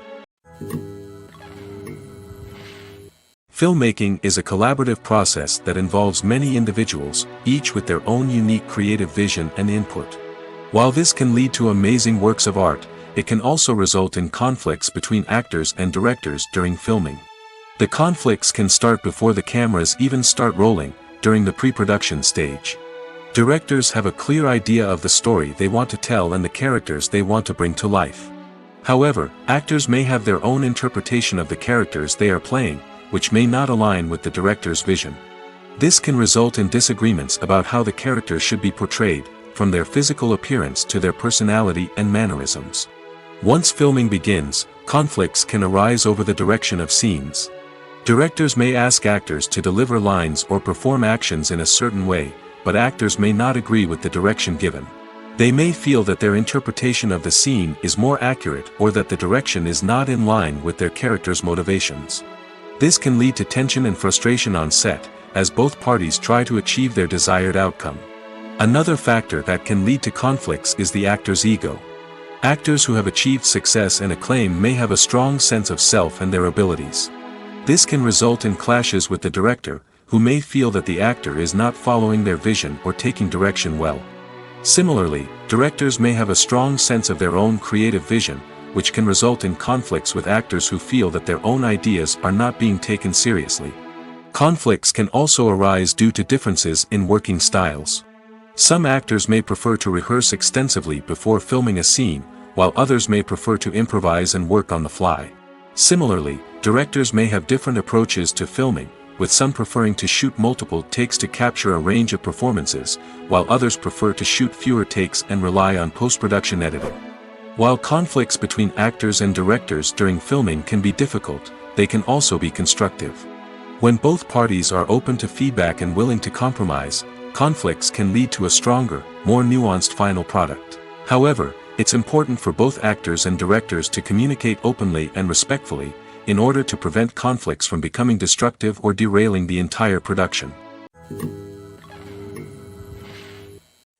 Filmmaking is a collaborative process that involves many individuals, each with their own unique creative vision and input. While this can lead to amazing works of art, it can also result in conflicts between actors and directors during filming. The conflicts can start before the cameras even start rolling, during the pre-production stage. Directors have a clear idea of the story they want to tell and the characters they want to bring to life. However, actors may have their own interpretation of the characters they are playing, which may not align with the director's vision. This can result in disagreements about how the character should be portrayed, from their physical appearance to their personality and mannerisms. Once filming begins, conflicts can arise over the direction of scenes. Directors may ask actors to deliver lines or perform actions in a certain way, but actors may not agree with the direction given. They may feel that their interpretation of the scene is more accurate or that the direction is not in line with their character's motivations. This can lead to tension and frustration on set, as both parties try to achieve their desired outcome. Another factor that can lead to conflicts is the actor's ego. Actors who have achieved success and acclaim may have a strong sense of self and their abilities. This can result in clashes with the director, who may feel that the actor is not following their vision or taking direction well. Similarly, directors may have a strong sense of their own creative vision, which can result in conflicts with actors who feel that their own ideas are not being taken seriously. Conflicts can also arise due to differences in working styles. Some actors may prefer to rehearse extensively before filming a scene, while others may prefer to improvise and work on the fly. Similarly, directors may have different approaches to filming, with some preferring to shoot multiple takes to capture a range of performances, while others prefer to shoot fewer takes and rely on post-production editing. While conflicts between actors and directors during filming can be difficult, they can also be constructive. When both parties are open to feedback and willing to compromise, conflicts can lead to a stronger, more nuanced final product. However, it's important for both actors and directors to communicate openly and respectfully, in order to prevent conflicts from becoming destructive or derailing the entire production.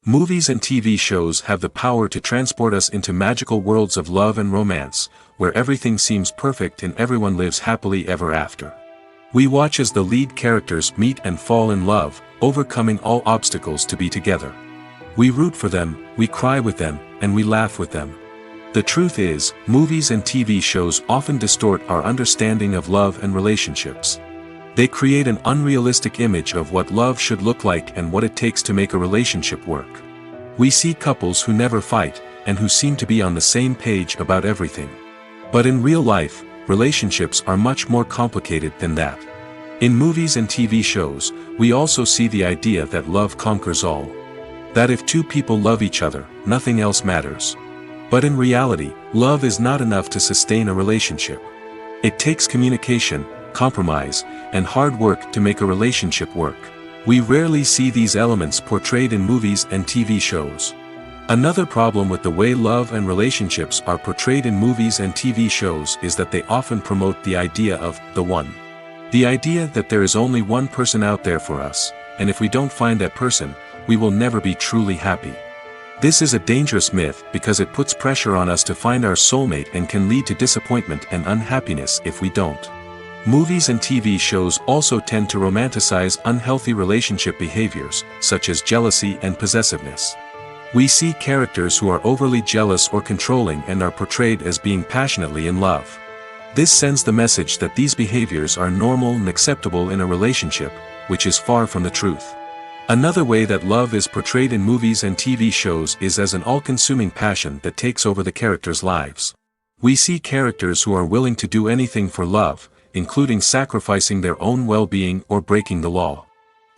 Movies and TV shows have the power to transport us into magical worlds of love and romance, where everything seems perfect and everyone lives happily ever after. We watch as the lead characters meet and fall in love, overcoming all obstacles to be together. We root for them, we cry with them, and we laugh with them. The truth is, movies and TV shows often distort our understanding of love and relationships. They create an unrealistic image of what love should look like and what it takes to make a relationship work. We see couples who never fight, and who seem to be on the same page about everything. But in real life, relationships are much more complicated than that. In movies and TV shows, we also see the idea that love conquers all. That if two people love each other, nothing else matters. But in reality, love is not enough to sustain a relationship. It takes communication, compromise, and hard work to make a relationship work. We rarely see these elements portrayed in movies and TV shows. Another problem with the way love and relationships are portrayed in movies and TV shows is that they often promote the idea of the one. The idea that there is only one person out there for us, and if we don't find that person, we will never be truly happy. This is a dangerous myth because it puts pressure on us to find our soulmate and can lead to disappointment and unhappiness if we don't. Movies and TV shows also tend to romanticize unhealthy relationship behaviors, such as jealousy and possessiveness. We see characters who are overly jealous or controlling and are portrayed as being passionately in love. This sends the message that these behaviors are normal and acceptable in a relationship, which is far from the truth. Another way that love is portrayed in movies and TV shows is as an all-consuming passion that takes over the characters' lives. We see characters who are willing to do anything for love, including sacrificing their own well-being or breaking the law.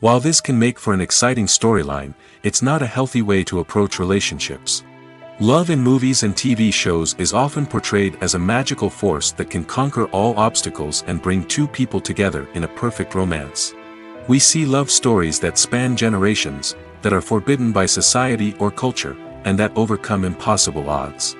While this can make for an exciting storyline, it's not a healthy way to approach relationships. Love in movies and TV shows is often portrayed as a magical force that can conquer all obstacles and bring two people together in a perfect romance. We see love stories that span generations, that are forbidden by society or culture, and that overcome impossible odds.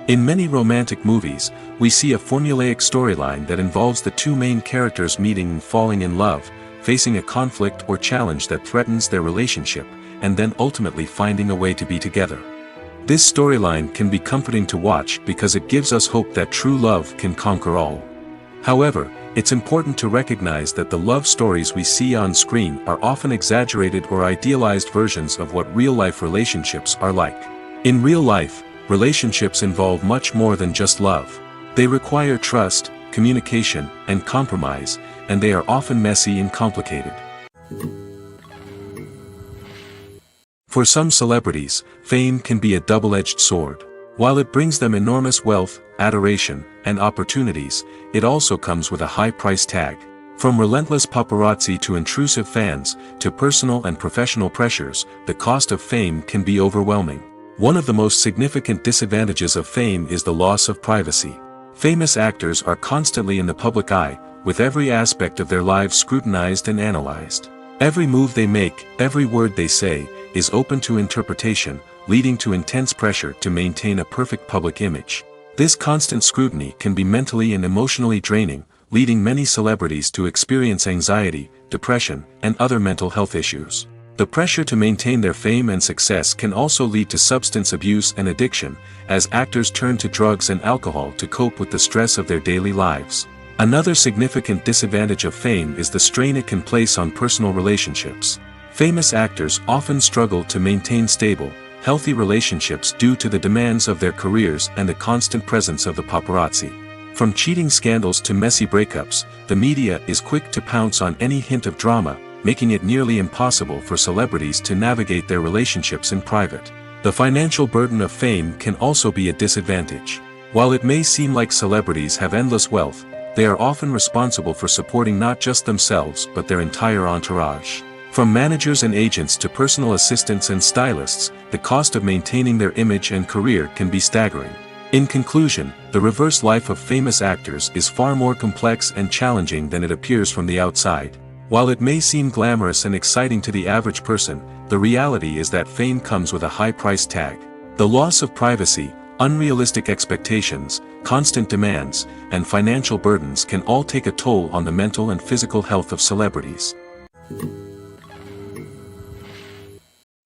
In many romantic movies, we see a formulaic storyline that involves the two main characters meeting and falling in love, facing a conflict or challenge that threatens their relationship, and then ultimately finding a way to be together. This storyline can be comforting to watch because it gives us hope that true love can conquer all. However, it's important to recognize that the love stories we see on screen are often exaggerated or idealized versions of what real-life relationships are like. In real life, relationships involve much more than just love. They require trust, communication, and compromise, and they are often messy and complicated. For some celebrities, fame can be a double-edged sword. While it brings them enormous wealth, adoration, and opportunities, it also comes with a high price tag. From relentless paparazzi to intrusive fans, to personal and professional pressures, the cost of fame can be overwhelming. One of the most significant disadvantages of fame is the loss of privacy. Famous actors are constantly in the public eye, with every aspect of their lives scrutinized and analyzed. Every move they make, every word they say, is open to interpretation, leading to intense pressure to maintain a perfect public image. This constant scrutiny can be mentally and emotionally draining, leading many celebrities to experience anxiety, depression, and other mental health issues. The pressure to maintain their fame and success can also lead to substance abuse and addiction, as actors turn to drugs and alcohol to cope with the stress of their daily lives. Another significant disadvantage of fame is the strain it can place on personal relationships. Famous actors often struggle to maintain stable, healthy relationships due to the demands of their careers and the constant presence of the paparazzi. From cheating scandals to messy breakups, the media is quick to pounce on any hint of drama, making it nearly impossible for celebrities to navigate their relationships in private. The financial burden of fame can also be a disadvantage. While it may seem like celebrities have endless wealth, they are often responsible for supporting not just themselves but their entire entourage. From managers and agents to personal assistants and stylists, the cost of maintaining their image and career can be staggering. In conclusion, the reverse life of famous actors is far more complex and challenging than it appears from the outside. While it may seem glamorous and exciting to the average person, the reality is that fame comes with a high price tag. The loss of privacy, unrealistic expectations, constant demands, and financial burdens can all take a toll on the mental and physical health of celebrities.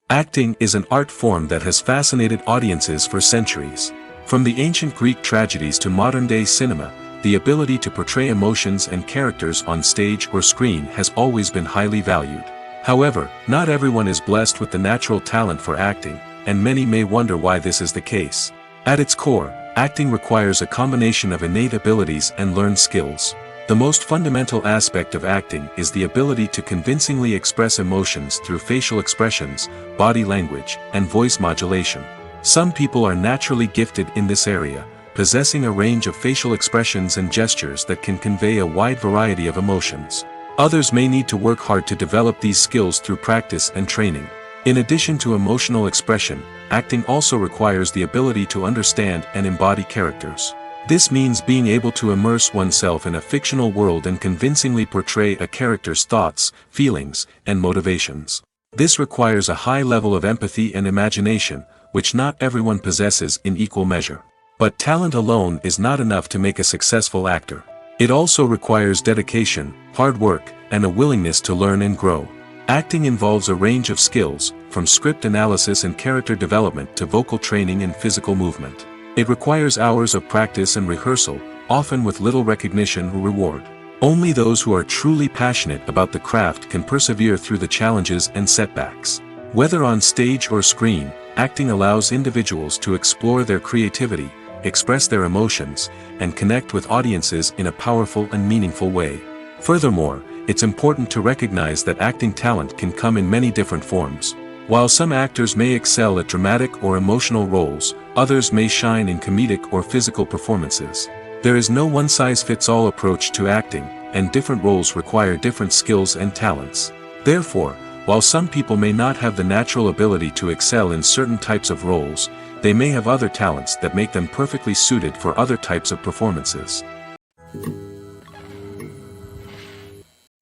Acting is an art form that has fascinated audiences for centuries. From the ancient Greek tragedies to modern-day cinema, the ability to portray emotions and characters on stage or screen has always been highly valued. However, not everyone is blessed with the natural talent for acting, and many may wonder why this is the case. At its core, acting requires a combination of innate abilities and learned skills. The most fundamental aspect of acting is the ability to convincingly express emotions through facial expressions, body language, and voice modulation. Some people are naturally gifted in this area, possessing a range of facial expressions and gestures that can convey a wide variety of emotions. Others may need to work hard to develop these skills through practice and training. In addition to emotional expression, acting also requires the ability to understand and embody characters. This means being able to immerse oneself in a fictional world and convincingly portray a character's thoughts, feelings, and motivations. This requires a high level of empathy and imagination, which not everyone possesses in equal measure. But talent alone is not enough to make a successful actor. It also requires dedication, hard work, and a willingness to learn and grow. Acting involves a range of skills, from script analysis and character development to vocal training and physical movement. It requires hours of practice and rehearsal, often with little recognition or reward. Only those who are truly passionate about the craft can persevere through the challenges and setbacks. Whether on stage or screen, acting allows individuals to explore their creativity, express their emotions, and connect with audiences in a powerful and meaningful way. Furthermore, it's important to recognize that acting talent can come in many different forms. While some actors may excel at dramatic or emotional roles, others may shine in comedic or physical performances. There is no one-size-fits-all approach to acting, and different roles require different skills and talents. Therefore, while some people may not have the natural ability to excel in certain types of roles, they may have other talents that make them perfectly suited for other types of performances.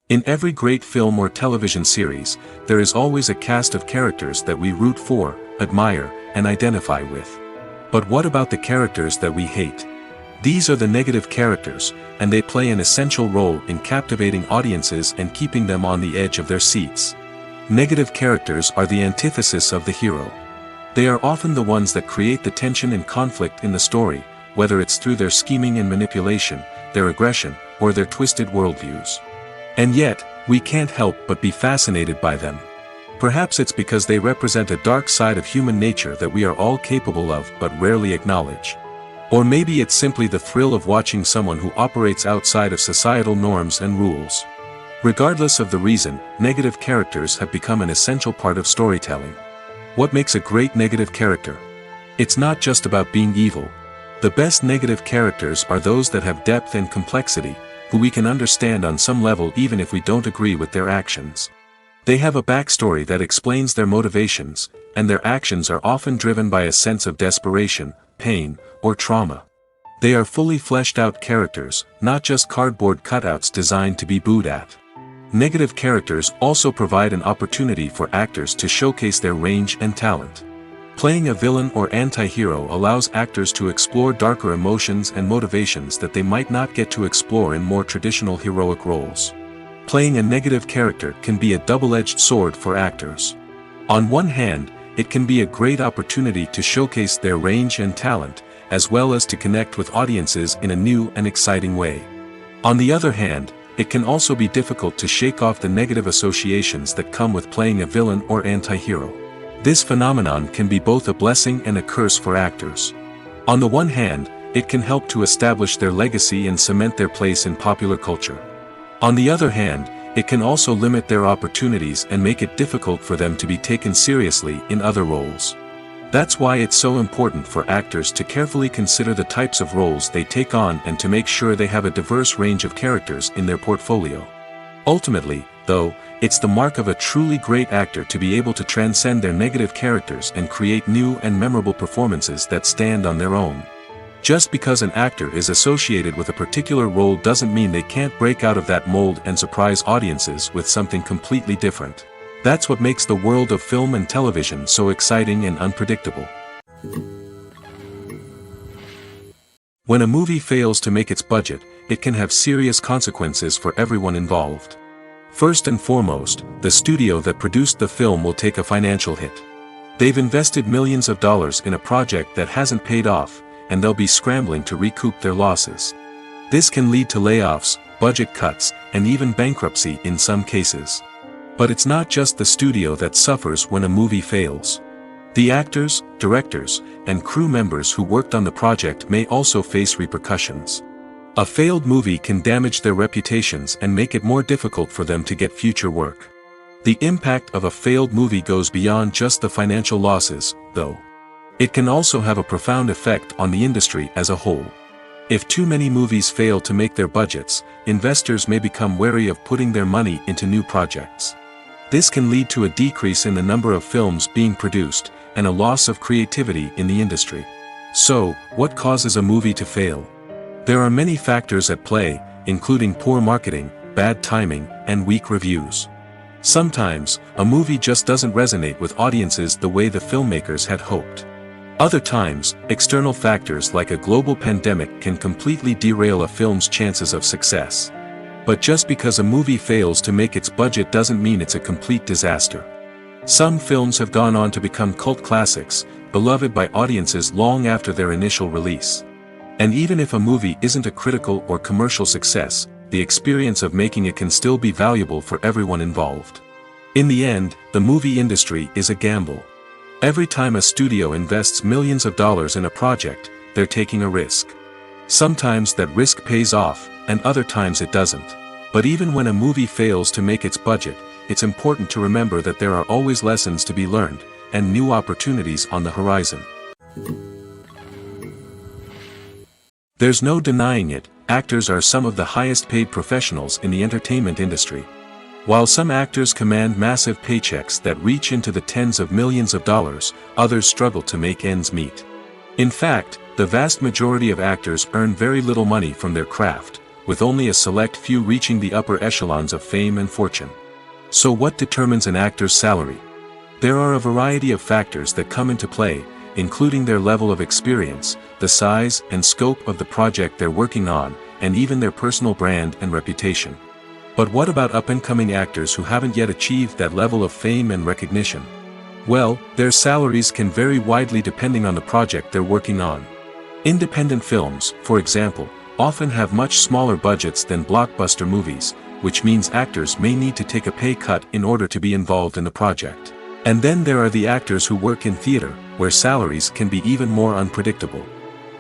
In every great film or television series, there is always a cast of characters that we root for, admire, and identify with. But what about the characters that we hate? These are the negative characters, and they play an essential role in captivating audiences and keeping them on the edge of their seats. Negative characters are the antithesis of the hero. They are often the ones that create the tension and conflict in the story, whether it's through their scheming and manipulation, their aggression, or their twisted worldviews. And yet, we can't help but be fascinated by them. Perhaps it's because they represent a dark side of human nature that we are all capable of but rarely acknowledge. Or maybe it's simply the thrill of watching someone who operates outside of societal norms and rules. Regardless of the reason, negative characters have become an essential part of storytelling. What makes a great negative character? It's not just about being evil. The best negative characters are those that have depth and complexity, who we can understand on some level even if we don't agree with their actions. They have a backstory that explains their motivations, and their actions are often driven by a sense of desperation, pain, or trauma. They are fully fleshed out characters, not just cardboard cutouts designed to be booed at. Negative characters also provide an opportunity for actors to showcase their range and talent. Playing a villain or anti-hero allows actors to explore darker emotions and motivations that they might not get to explore in more traditional heroic roles. Playing a negative character can be a double-edged sword for actors. On one hand, it can be a great opportunity to showcase their range and talent, as well as to connect with audiences in a new and exciting way. On the other hand, it can also be difficult to shake off the negative associations that come with playing a villain or anti-hero. This phenomenon can be both a blessing and a curse for actors. On the one hand, it can help to establish their legacy and cement their place in popular culture. On the other hand, it can also limit their opportunities and make it difficult for them to be taken seriously in other roles. That's why it's so important for actors to carefully consider the types of roles they take on and to make sure they have a diverse range of characters in their portfolio. Ultimately, though, it's the mark of a truly great actor to be able to transcend their negative characters and create new and memorable performances that stand on their own. Just because an actor is associated with a particular role doesn't mean they can't break out of that mold and surprise audiences with something completely different. That's what makes the world of film and television so exciting and unpredictable. When a movie fails to make its budget, it can have serious consequences for everyone involved. First and foremost, the studio that produced the film will take a financial hit. They've invested millions of dollars in a project that hasn't paid off, and they'll be scrambling to recoup their losses. This can lead to layoffs, budget cuts, and even bankruptcy in some cases. But it's not just the studio that suffers when a movie fails. The actors, directors, and crew members who worked on the project may also face repercussions. A failed movie can damage their reputations and make it more difficult for them to get future work. The impact of a failed movie goes beyond just the financial losses, though. It can also have a profound effect on the industry as a whole. If too many movies fail to make their budgets, investors may become wary of putting their money into new projects. This can lead to a decrease in the number of films being produced, and a loss of creativity in the industry. So, what causes a movie to fail? There are many factors at play, including poor marketing, bad timing, and weak reviews. Sometimes, a movie just doesn't resonate with audiences the way the filmmakers had hoped. Other times, external factors like a global pandemic can completely derail a film's chances of success. But just because a movie fails to make its budget doesn't mean it's a complete disaster. Some films have gone on to become cult classics, beloved by audiences long after their initial release. And even if a movie isn't a critical or commercial success, the experience of making it can still be valuable for everyone involved. In the end, the movie industry is a gamble. Every time a studio invests millions of dollars in a project, they're taking a risk. Sometimes that risk pays off, and other times it doesn't. But even when a movie fails to make its budget, it's important to remember that there are always lessons to be learned, and new opportunities on the horizon. There's no denying it, actors are some of the highest paid professionals in the entertainment industry. While some actors command massive paychecks that reach into the tens of millions of dollars, others struggle to make ends meet. In fact, the vast majority of actors earn very little money from their craft, with only a select few reaching the upper echelons of fame and fortune. So what determines an actor's salary? There are a variety of factors that come into play, including their level of experience, the size and scope of the project they're working on, and even their personal brand and reputation. But what about up-and-coming actors who haven't yet achieved that level of fame and recognition? Well, their salaries can vary widely depending on the project they're working on. Independent films, for example, often have much smaller budgets than blockbuster movies, which means actors may need to take a pay cut in order to be involved in the project. And then there are the actors who work in theater, where salaries can be even more unpredictable.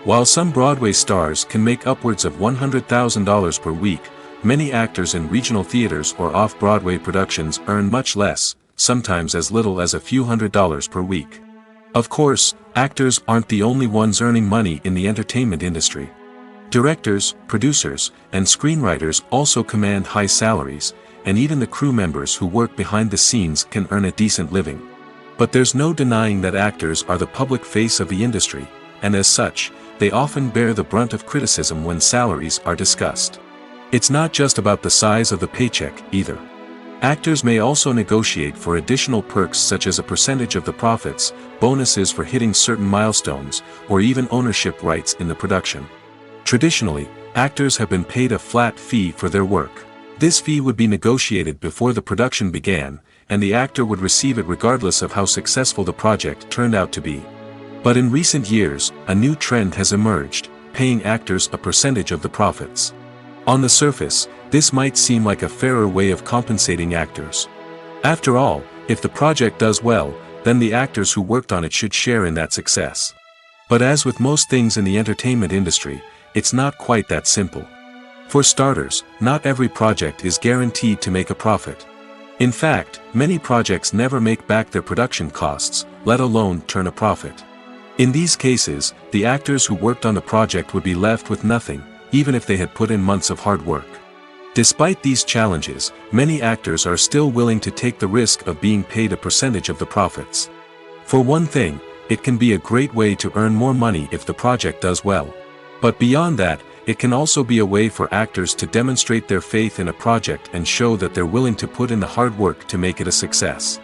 While some Broadway stars can make upwards of $100,000 per week, many actors in regional theaters or off-Broadway productions earn much less, sometimes as little as a few $100s per week. Of course, actors aren't the only ones earning money in the entertainment industry. Directors, producers, and screenwriters also command high salaries, and even the crew members who work behind the scenes can earn a decent living. But there's no denying that actors are the public face of the industry, and as such, they often bear the brunt of criticism when salaries are discussed. It's not just about the size of the paycheck, either. Actors may also negotiate for additional perks such as a percentage of the profits, bonuses for hitting certain milestones, or even ownership rights in the production. Traditionally, actors have been paid a flat fee for their work. This fee would be negotiated before the production began, and the actor would receive it regardless of how successful the project turned out to be. But in recent years, a new trend has emerged, paying actors a percentage of the profits. On the surface, this might seem like a fairer way of compensating actors. After all, if the project does well, then the actors who worked on it should share in that success. But as with most things in the entertainment industry, it's not quite that simple. For starters, not every project is guaranteed to make a profit. In fact, many projects never make back their production costs, let alone turn a profit. In these cases, the actors who worked on the project would be left with nothing, even if they had put in months of hard work. Despite these challenges, many actors are still willing to take the risk of being paid a percentage of the profits. For one thing, it can be a great way to earn more money if the project does well. But beyond that, it can also be a way for actors to demonstrate their faith in a project and show that they're willing to put in the hard work to make it a success.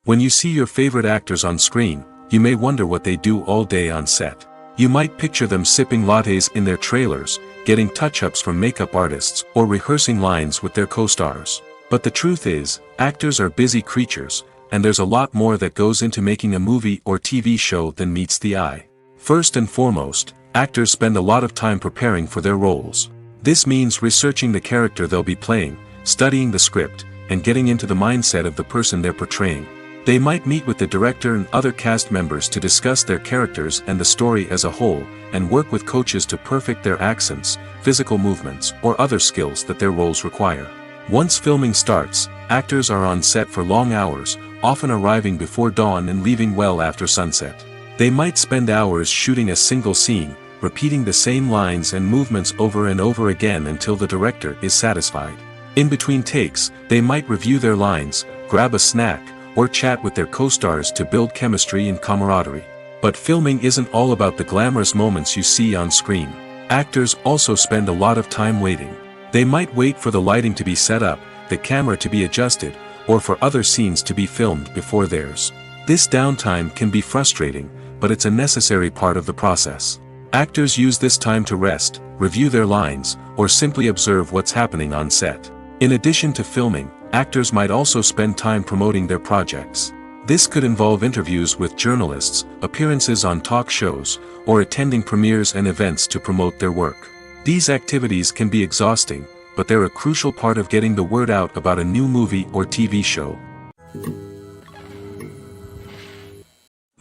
When you see your favorite actors on screen, you may wonder what they do all day on set. You might picture them sipping lattes in their trailers, getting touch-ups from makeup artists, or rehearsing lines with their co-stars. But the truth is, actors are busy creatures, and there's a lot more that goes into making a movie or TV show than meets the eye. First and foremost, actors spend a lot of time preparing for their roles. This means researching the character they'll be playing, studying the script, and getting into the mindset of the person they're portraying. They might meet with the director and other cast members to discuss their characters and the story as a whole, and work with coaches to perfect their accents, physical movements, or other skills that their roles require. Once filming starts, actors are on set for long hours, often arriving before dawn and leaving well after sunset. They might spend hours shooting a single scene, repeating the same lines and movements over and over again until the director is satisfied. In between takes, they might review their lines, grab a snack, or chat with their co-stars to build chemistry and camaraderie. But filming isn't all about the glamorous moments you see on screen. Actors also spend a lot of time waiting. They might wait for the lighting to be set up, the camera to be adjusted, or for other scenes to be filmed before theirs. This downtime can be frustrating, but it's a necessary part of the process. Actors use this time to rest, review their lines, or simply observe what's happening on set. In addition to filming, actors might also spend time promoting their projects. This could involve interviews with journalists, appearances on talk shows, or attending premieres and events to promote their work. These activities can be exhausting, but they're a crucial part of getting the word out about a new movie or TV show.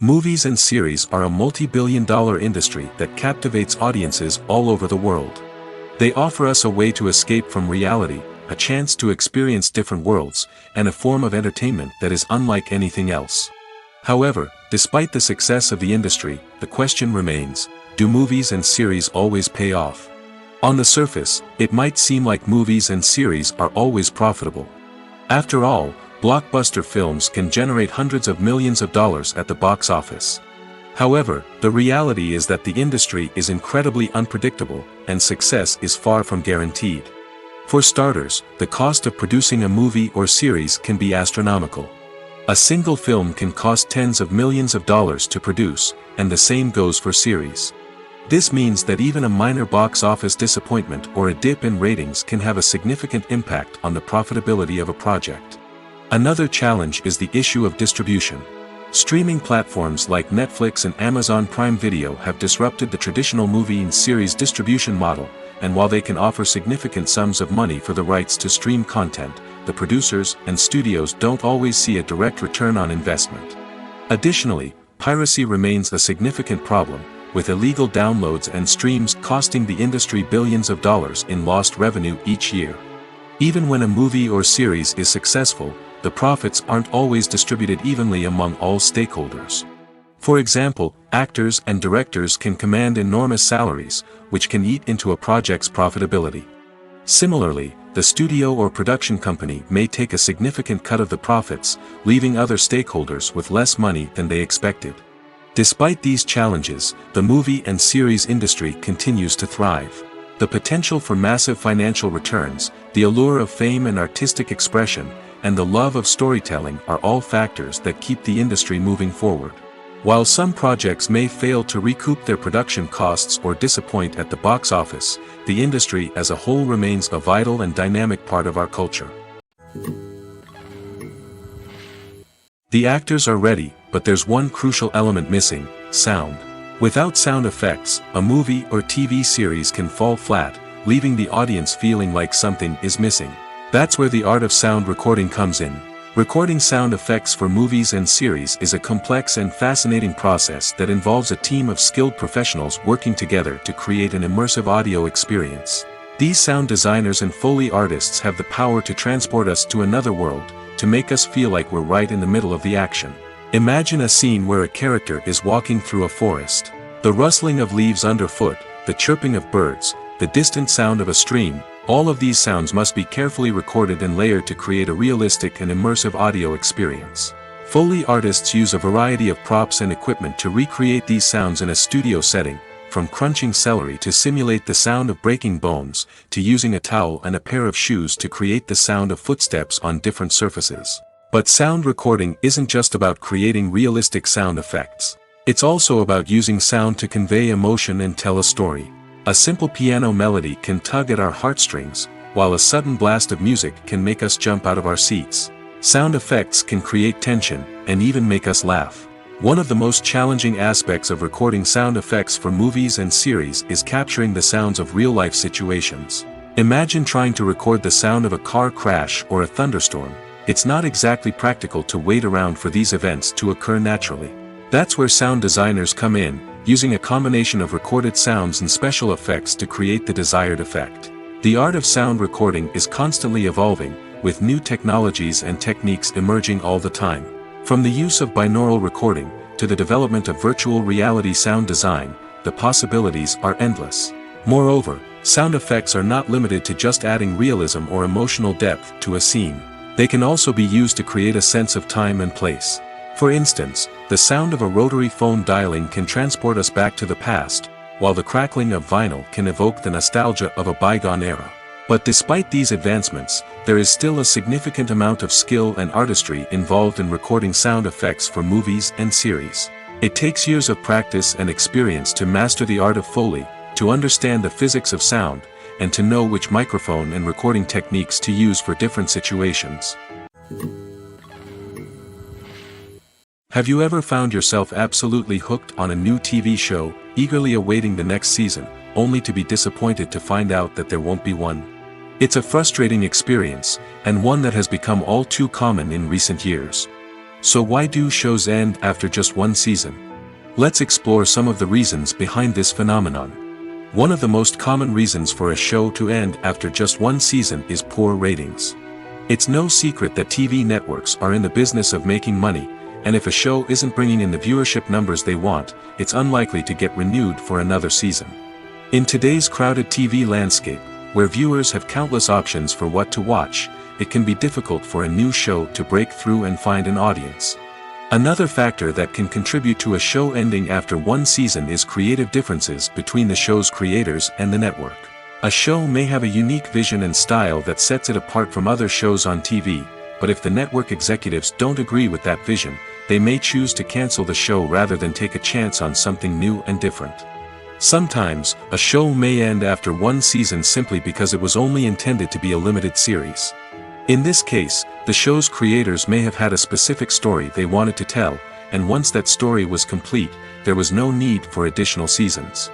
Movies and series are a multi-billion-dollar industry that captivates audiences all over the world. They offer us a way to escape from reality, a chance to experience different worlds, and a form of entertainment that is unlike anything else. However, despite the success of the industry, the question remains, do movies and series always pay off? On the surface, it might seem like movies and series are always profitable. After all, blockbuster films can generate hundreds of millions of dollars at the box office. However, the reality is that the industry is incredibly unpredictable, and success is far from guaranteed. For starters, the cost of producing a movie or series can be astronomical. A single film can cost tens of millions of dollars to produce, and the same goes for series. This means that even a minor box office disappointment or a dip in ratings can have a significant impact on the profitability of a project. Another challenge is the issue of distribution. Streaming platforms like Netflix and Amazon Prime Video have disrupted the traditional movie and series distribution model, and while they can offer significant sums of money for the rights to stream content, the producers and studios don't always see a direct return on investment. Additionally, piracy remains a significant problem, with illegal downloads and streams costing the industry billions of dollars in lost revenue each year. Even when a movie or series is successful, the profits aren't always distributed evenly among all stakeholders. For example, actors and directors can command enormous salaries, which can eat into a project's profitability. Similarly, the studio or production company may take a significant cut of the profits, leaving other stakeholders with less money than they expected. Despite these challenges, the movie and series industry continues to thrive. The potential for massive financial returns, the allure of fame and artistic expression, and the love of storytelling are all factors that keep the industry moving forward. While some projects may fail to recoup their production costs or disappoint at the box office, the industry as a whole remains a vital and dynamic part of our culture. The actors are ready, but there's one crucial element missing: sound. Without sound effects, a movie or TV series can fall flat, leaving the audience feeling like something is missing. That's where the art of sound recording comes in. Recording sound effects for movies and series is a complex and fascinating process that involves a team of skilled professionals working together to create an immersive audio experience. These sound designers and Foley artists have the power to transport us to another world, to make us feel like we're right in the middle of the action. Imagine a scene where a character is walking through a forest. The rustling of leaves underfoot, the chirping of birds, the distant sound of a stream, all of these sounds must be carefully recorded and layered to create a realistic and immersive audio experience. Foley artists use a variety of props and equipment to recreate these sounds in a studio setting, from crunching celery to simulate the sound of breaking bones, to using a towel and a pair of shoes to create the sound of footsteps on different surfaces. But sound recording isn't just about creating realistic sound effects. It's also about using sound to convey emotion and tell a story. A simple piano melody can tug at our heartstrings, while a sudden blast of music can make us jump out of our seats. Sound effects can create tension, and even make us laugh. One of the most challenging aspects of recording sound effects for movies and series is capturing the sounds of real-life situations. Imagine trying to record the sound of a car crash or a thunderstorm. It's not exactly practical to wait around for these events to occur naturally. That's where sound designers come in, using a combination of recorded sounds and special effects to create the desired effect. The art of sound recording is constantly evolving, with new technologies and techniques emerging all the time. From the use of binaural recording, to the development of virtual reality sound design, the possibilities are endless. Moreover, sound effects are not limited to just adding realism or emotional depth to a scene. They can also be used to create a sense of time and place. For instance, the sound of a rotary phone dialing can transport us back to the past, while the crackling of vinyl can evoke the nostalgia of a bygone era. But despite these advancements, there is still a significant amount of skill and artistry involved in recording sound effects for movies and series. It takes years of practice and experience to master the art of Foley, to understand the physics of sound, and to know which microphone and recording techniques to use for different situations. Have you ever found yourself absolutely hooked on a new TV show, eagerly awaiting the next season, only to be disappointed to find out that there won't be one? It's a frustrating experience, and one that has become all too common in recent years. So why do shows end after just one season? Let's explore some of the reasons behind this phenomenon. One of the most common reasons for a show to end after just one season is poor ratings. It's no secret that TV networks are in the business of making money, and if a show isn't bringing in the viewership numbers they want, it's unlikely to get renewed for another season. In today's crowded TV landscape, where viewers have countless options for what to watch, it can be difficult for a new show to break through and find an audience. Another factor that can contribute to a show ending after one season is creative differences between the show's creators and the network. A show may have a unique vision and style that sets it apart from other shows on TV, but if the network executives don't agree with that vision, they may choose to cancel the show rather than take a chance on something new and different. Sometimes, a show may end after one season simply because it was only intended to be a limited series. In this case, the show's creators may have had a specific story they wanted to tell, and once that story was complete, there was no need for additional seasons.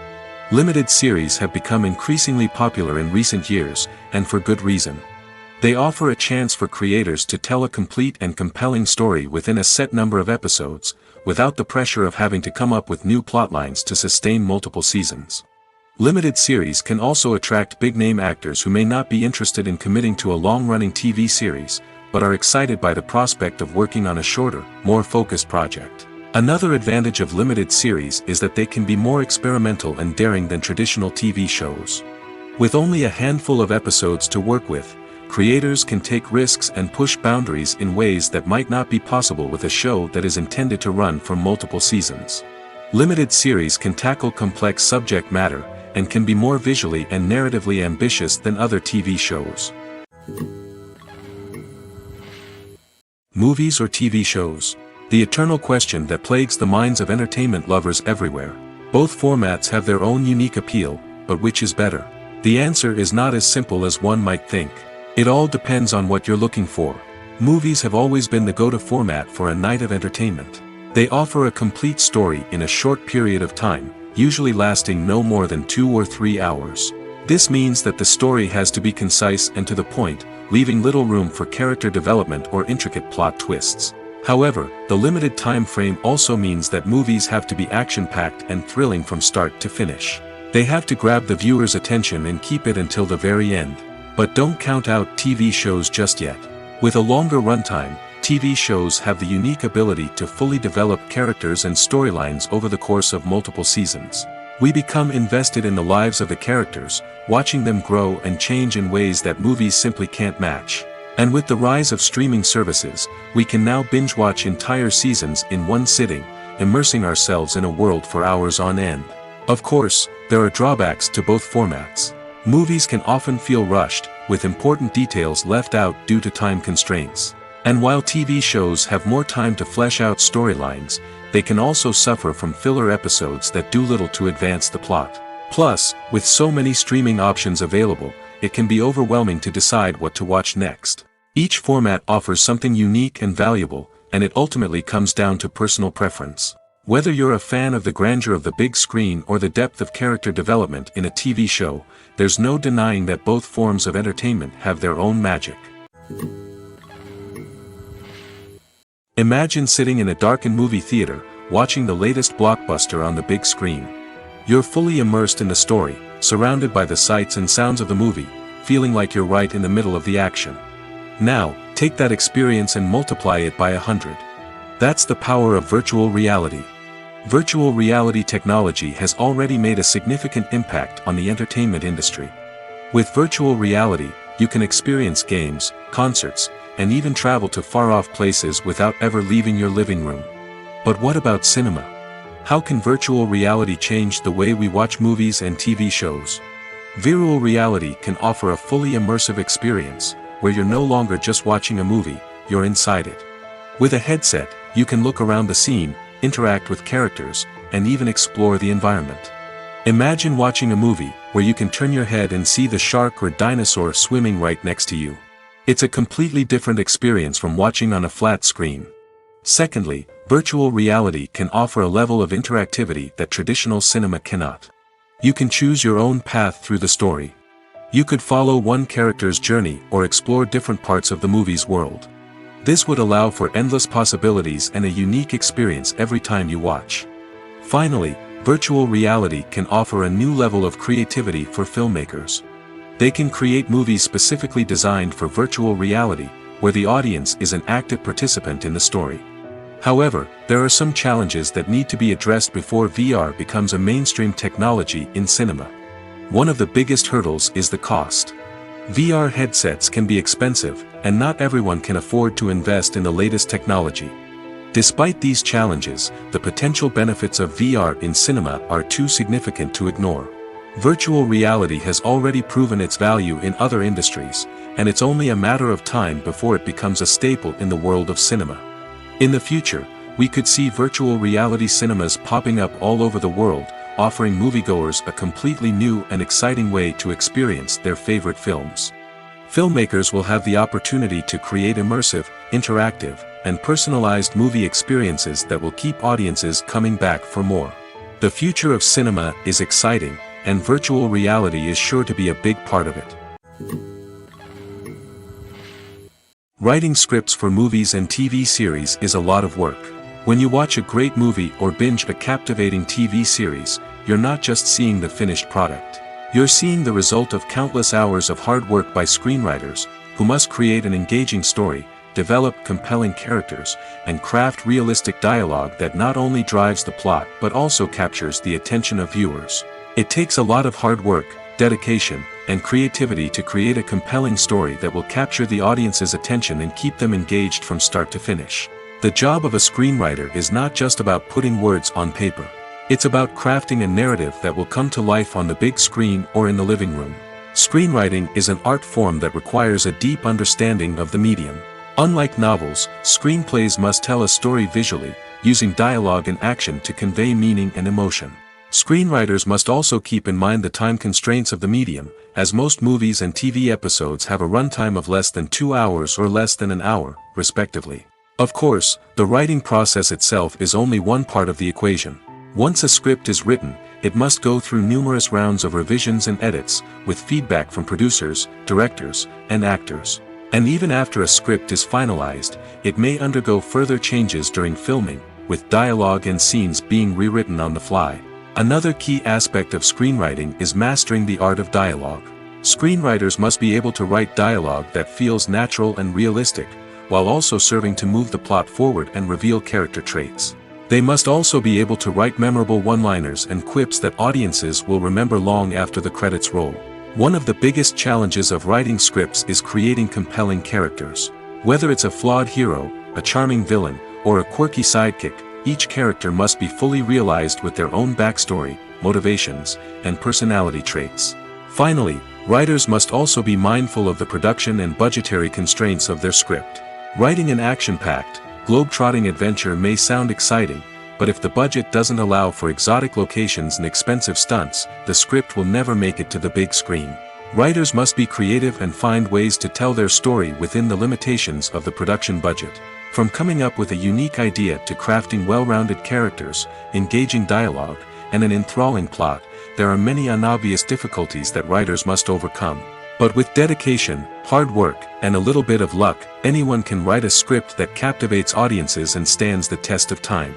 Limited series have become increasingly popular in recent years, and for good reason. They offer a chance for creators to tell a complete and compelling story within a set number of episodes, without the pressure of having to come up with new plotlines to sustain multiple seasons. Limited series can also attract big-name actors who may not be interested in committing to a long-running TV series, but are excited by the prospect of working on a shorter, more focused project. Another advantage of limited series is that they can be more experimental and daring than traditional TV shows. With only a handful of episodes to work with, creators can take risks and push boundaries in ways that might not be possible with a show that is intended to run for multiple seasons. Limited series can tackle complex subject matter, and can be more visually and narratively ambitious than other TV shows. Movies or TV shows? The eternal question that plagues the minds of entertainment lovers everywhere. Both formats have their own unique appeal, but which is better? The answer is not as simple as one might think. It all depends on what you're looking for. Movies have always been the go-to format for a night of entertainment. They offer a complete story in a short period of time, usually lasting no more than 2 or 3 hours. This means that the story has to be concise and to the point, leaving little room for character development or intricate plot twists. However, the limited time frame also means that movies have to be action-packed and thrilling from start to finish. They have to grab the viewer's attention and keep it until the very end. But don't count out TV shows just yet. With a longer runtime, TV shows have the unique ability to fully develop characters and storylines over the course of multiple seasons. We become invested in the lives of the characters, watching them grow and change in ways that movies simply can't match. And with the rise of streaming services, we can now binge-watch entire seasons in one sitting, immersing ourselves in a world for hours on end. Of course, there are drawbacks to both formats. Movies can often feel rushed, with important details left out due to time constraints. And while TV shows have more time to flesh out storylines, they can also suffer from filler episodes that do little to advance the plot. Plus, with so many streaming options available, it can be overwhelming to decide what to watch next. Each format offers something unique and valuable, and it ultimately comes down to personal preference. Whether you're a fan of the grandeur of the big screen or the depth of character development in a TV show, there's no denying that both forms of entertainment have their own magic. Imagine sitting in a darkened movie theater, watching the latest blockbuster on the big screen. You're fully immersed in the story, surrounded by the sights and sounds of the movie, feeling like you're right in the middle of the action. Now, take that experience and multiply it by 100. That's the power of virtual reality. Virtual reality technology has already made a significant impact on the entertainment industry. With virtual reality, you can experience games, concerts, and even travel to far-off places without ever leaving your living room. But what about cinema? How can virtual reality change the way we watch movies and TV shows? Virtual reality can offer a fully immersive experience, where you're no longer just watching a movie, you're inside it. With a headset, you can look around the scene, interact with characters, and even explore the environment. Imagine watching a movie where you can turn your head and see the shark or dinosaur swimming right next to you. It's a completely different experience from watching on a flat screen. Secondly, virtual reality can offer a level of interactivity that traditional cinema cannot. You can choose your own path through the story. You could follow one character's journey or explore different parts of the movie's world. This would allow for endless possibilities and a unique experience every time you watch. Finally, virtual reality can offer a new level of creativity for filmmakers. They can create movies specifically designed for virtual reality, where the audience is an active participant in the story. However, there are some challenges that need to be addressed before VR becomes a mainstream technology in cinema. One of the biggest hurdles is the cost. VR headsets can be expensive, and not everyone can afford to invest in the latest technology. Despite these challenges, the potential benefits of VR in cinema are too significant to ignore. Virtual reality has already proven its value in other industries, and it's only a matter of time before it becomes a staple in the world of cinema. In the future, we could see virtual reality cinemas popping up all over the world, offering moviegoers a completely new and exciting way to experience their favorite films. Filmmakers will have the opportunity to create immersive, interactive, and personalized movie experiences that will keep audiences coming back for more. The future of cinema is exciting, and virtual reality is sure to be a big part of it. Writing scripts for movies and TV series is a lot of work. When you watch a great movie or binge a captivating TV series, you're not just seeing the finished product. You're seeing the result of countless hours of hard work by screenwriters, who must create an engaging story, develop compelling characters, and craft realistic dialogue that not only drives the plot but also captures the attention of viewers. It takes a lot of hard work, dedication, and creativity to create a compelling story that will capture the audience's attention and keep them engaged from start to finish. The job of a screenwriter is not just about putting words on paper. It's about crafting a narrative that will come to life on the big screen or in the living room. Screenwriting is an art form that requires a deep understanding of the medium. Unlike novels, screenplays must tell a story visually, using dialogue and action to convey meaning and emotion. Screenwriters must also keep in mind the time constraints of the medium, as most movies and TV episodes have a runtime of less than 2 hours or less than an hour, respectively. Of course, the writing process itself is only one part of the equation. Once a script is written, it must go through numerous rounds of revisions and edits, with feedback from producers, directors, and actors. And even after a script is finalized, it may undergo further changes during filming, with dialogue and scenes being rewritten on the fly. Another key aspect of screenwriting is mastering the art of dialogue. Screenwriters must be able to write dialogue that feels natural and realistic, while also serving to move the plot forward and reveal character traits. They must also be able to write memorable one-liners and quips that audiences will remember long after the credits roll. One of the biggest challenges of writing scripts is creating compelling characters. Whether it's a flawed hero, a charming villain, or a quirky sidekick, each character must be fully realized with their own backstory, motivations, and personality traits. Finally, writers must also be mindful of the production and budgetary constraints of their script. Writing an action-packed, globe-trotting adventure may sound exciting, but if the budget doesn't allow for exotic locations and expensive stunts, the script will never make it to the big screen. Writers must be creative and find ways to tell their story within the limitations of the production budget. From coming up with a unique idea to crafting well-rounded characters, engaging dialogue, and an enthralling plot, there are many unobvious difficulties that writers must overcome. But with dedication, hard work, and a little bit of luck, anyone can write a script that captivates audiences and stands the test of time.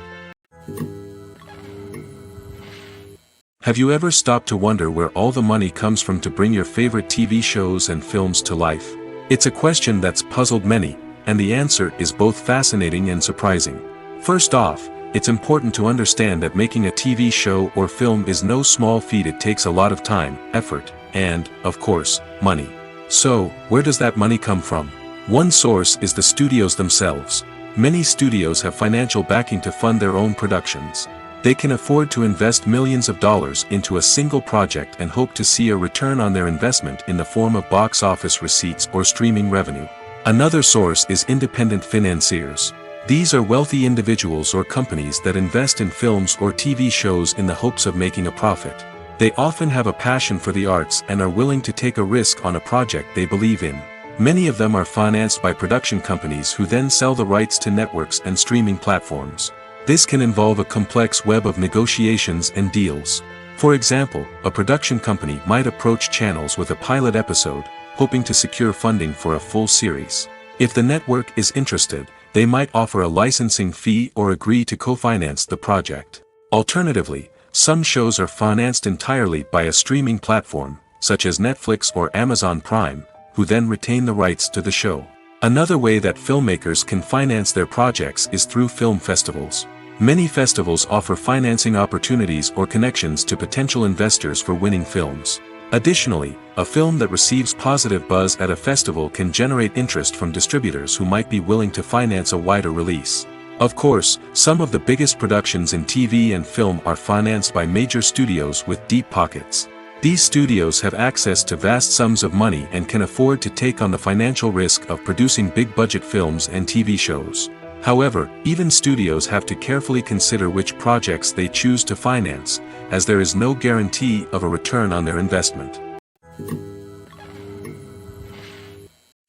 Have you ever stopped to wonder where all the money comes from to bring your favorite TV shows and films to life? It's a question that's puzzled many, and the answer is both fascinating and surprising. First off, it's important to understand that making a TV show or film is no small feat. It takes a lot of time, effort, and, of course, money. So, where does that money come from? One source is the studios themselves. Many studios have financial backing to fund their own productions. They can afford to invest millions of dollars into a single project and hope to see a return on their investment in the form of box office receipts or streaming revenue. Another source is independent financiers. These are wealthy individuals or companies that invest in films or TV shows in the hopes of making a profit. They often have a passion for the arts and are willing to take a risk on a project they believe in. Many of them are financed by production companies who then sell the rights to networks and streaming platforms. This can involve a complex web of negotiations and deals. For example, a production company might approach channels with a pilot episode, hoping to secure funding for a full series. If the network is interested, they might offer a licensing fee or agree to co-finance the project. Alternatively, some shows are financed entirely by a streaming platform, such as Netflix or Amazon Prime, who then retain the rights to the show. Another way that filmmakers can finance their projects is through film festivals. Many festivals offer financing opportunities or connections to potential investors for winning films. Additionally, a film that receives positive buzz at a festival can generate interest from distributors who might be willing to finance a wider release. Of course, some of the biggest productions in TV and film are financed by major studios with deep pockets. These studios have access to vast sums of money and can afford to take on the financial risk of producing big-budget films and TV shows. However, even studios have to carefully consider which projects they choose to finance, as there is no guarantee of a return on their investment.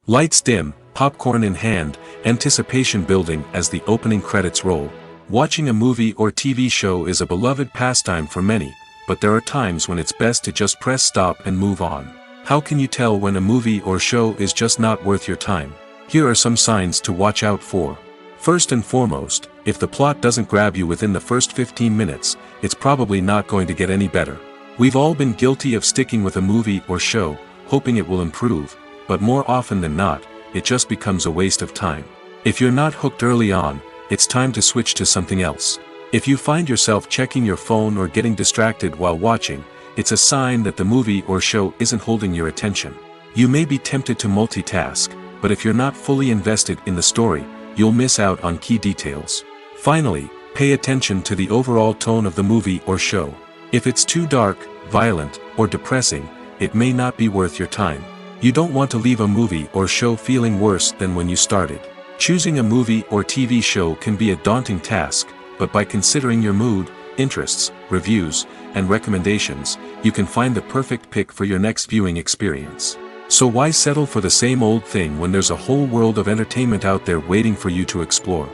Lights dim, popcorn in hand, anticipation building as the opening credits roll. Watching a movie or TV show is a beloved pastime for many, but there are times when it's best to just press stop and move on. How can you tell when a movie or show is just not worth your time? Here are some signs to watch out for. First and foremost, if the plot doesn't grab you within the first 15 minutes, it's probably not going to get any better. We've all been guilty of sticking with a movie or show, hoping it will improve, but more often than not, it just becomes a waste of time. If you're not hooked early on, it's time to switch to something else. If you find yourself checking your phone or getting distracted while watching, it's a sign that the movie or show isn't holding your attention. You may be tempted to multitask, but if you're not fully invested in the story, you'll miss out on key details. Finally, pay attention to the overall tone of the movie or show. If it's too dark, violent, or depressing, it may not be worth your time. You don't want to leave a movie or show feeling worse than when you started. Choosing a movie or TV show can be a daunting task, but by considering your mood, interests, reviews, and recommendations, you can find the perfect pick for your next viewing experience. So why settle for the same old thing when there's a whole world of entertainment out there waiting for you to explore?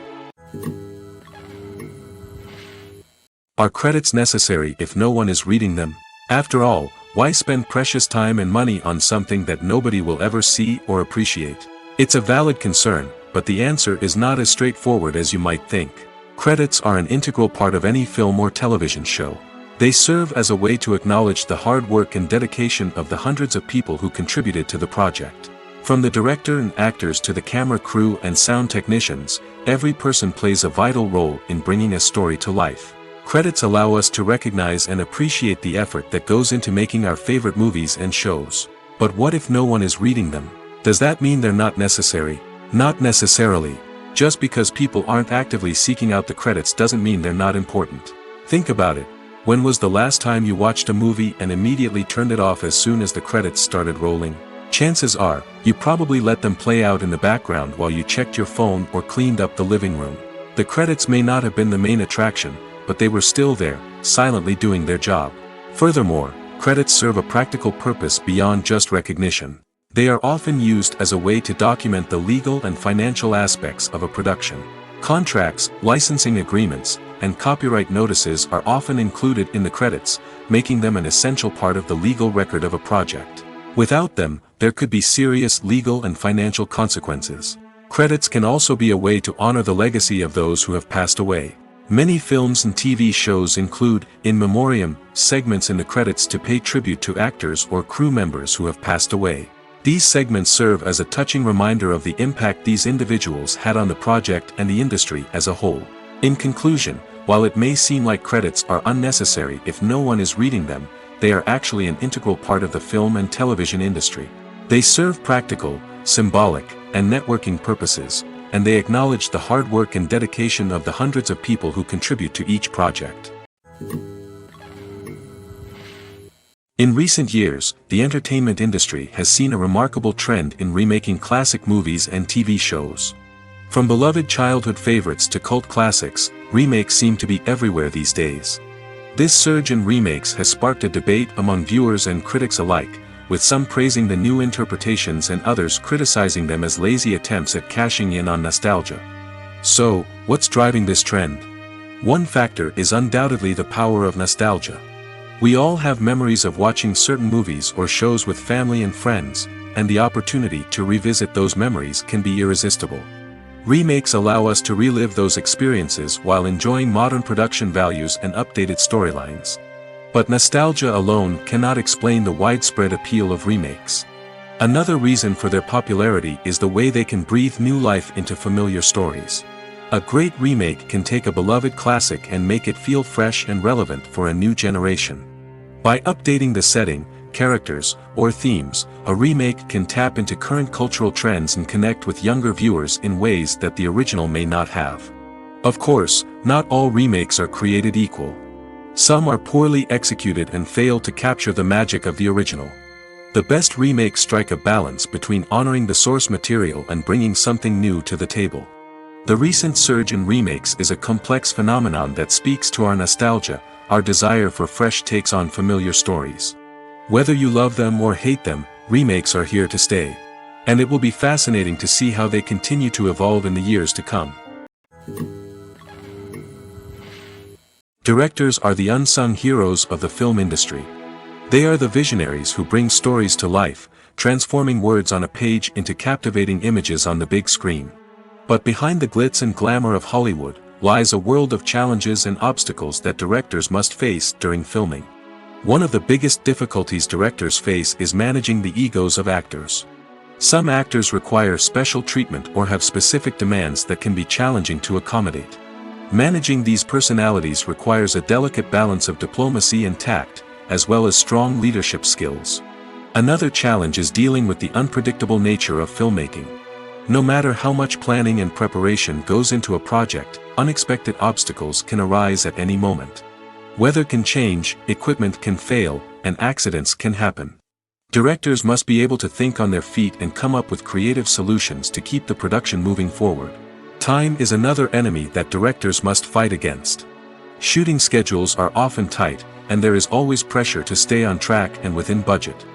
Are credits necessary if no one is reading them? After all, why spend precious time and money on something that nobody will ever see or appreciate? It's a valid concern, but the answer is not as straightforward as you might think. Credits are an integral part of any film or television show. They serve as a way to acknowledge the hard work and dedication of the hundreds of people who contributed to the project. From the director and actors to the camera crew and sound technicians, every person plays a vital role in bringing a story to life. Credits allow us to recognize and appreciate the effort that goes into making our favorite movies and shows. But what if no one is reading them? Does that mean they're not necessary? Not necessarily. Just because people aren't actively seeking out the credits doesn't mean they're not important. Think about it. When was the last time you watched a movie and immediately turned it off as soon as the credits started rolling? Chances are, you probably let them play out in the background while you checked your phone or cleaned up the living room. The credits may not have been the main attraction, but they were still there, silently doing their job. Furthermore, credits serve a practical purpose beyond just recognition. They are often used as a way to document the legal and financial aspects of a production. Contracts, licensing agreements, and copyright notices are often included in the credits, making them an essential part of the legal record of a project. Without them, there could be serious legal and financial consequences. Credits can also be a way to honor the legacy of those who have passed away. Many films and TV shows include, in memoriam, segments in the credits to pay tribute to actors or crew members who have passed away. These segments serve as a touching reminder of the impact these individuals had on the project and the industry as a whole. In conclusion, while it may seem like credits are unnecessary if no one is reading them, they are actually an integral part of the film and television industry. They serve practical, symbolic, and networking purposes, and they acknowledge the hard work and dedication of the hundreds of people who contribute to each project. In recent years, the entertainment industry has seen a remarkable trend in remaking classic movies and TV shows. From beloved childhood favorites to cult classics, remakes seem to be everywhere these days. This surge in remakes has sparked a debate among viewers and critics alike, with some praising the new interpretations and others criticizing them as lazy attempts at cashing in on nostalgia. So, what's driving this trend? One factor is undoubtedly the power of nostalgia. We all have memories of watching certain movies or shows with family and friends, and the opportunity to revisit those memories can be irresistible. Remakes allow us to relive those experiences while enjoying modern production values and updated storylines. But nostalgia alone cannot explain the widespread appeal of remakes. Another reason for their popularity is the way they can breathe new life into familiar stories. A great remake can take a beloved classic and make it feel fresh and relevant for a new generation. By updating the setting, characters, or themes, a remake can tap into current cultural trends and connect with younger viewers in ways that the original may not have. Of course, not all remakes are created equal. Some are poorly executed and fail to capture the magic of the original. The best remakes strike a balance between honoring the source material and bringing something new to the table. The recent surge in remakes is a complex phenomenon that speaks to our nostalgia, our desire for fresh takes on familiar stories. Whether you love them or hate them, remakes are here to stay. And it will be fascinating to see how they continue to evolve in the years to come. Directors are the unsung heroes of the film industry. They are the visionaries who bring stories to life, transforming words on a page into captivating images on the big screen. But behind the glitz and glamour of Hollywood, lies a world of challenges and obstacles that directors must face during filming. One of the biggest difficulties directors face is managing the egos of actors. Some actors require special treatment or have specific demands that can be challenging to accommodate. Managing these personalities requires a delicate balance of diplomacy and tact, as well as strong leadership skills. Another challenge is dealing with the unpredictable nature of filmmaking. No matter how much planning and preparation goes into a project, unexpected obstacles can arise at any moment. Weather can change, equipment can fail, and accidents can happen. Directors must be able to think on their feet and come up with creative solutions to keep the production moving forward. Time is another enemy that directors must fight against. Shooting schedules are often tight, and there is always pressure to stay on track and within budget.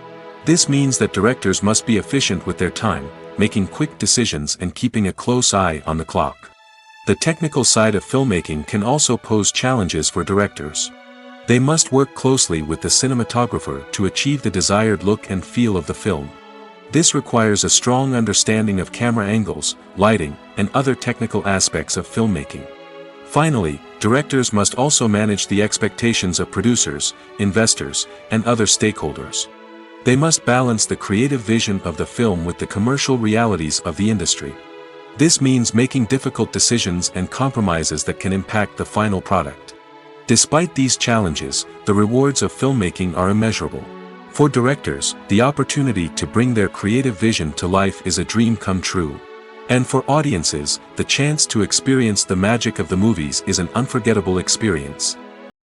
This means that directors must be efficient with their time, making quick decisions and keeping a close eye on the clock. The technical side of filmmaking can also pose challenges for directors. They must work closely with the cinematographer to achieve the desired look and feel of the film. This requires a strong understanding of camera angles, lighting, and other technical aspects of filmmaking. Finally, directors must also manage the expectations of producers, investors, and other stakeholders. They must balance the creative vision of the film with the commercial realities of the industry. This means making difficult decisions and compromises that can impact the final product. Despite these challenges, the rewards of filmmaking are immeasurable. For directors, the opportunity to bring their creative vision to life is a dream come true. And for audiences, the chance to experience the magic of the movies is an unforgettable experience.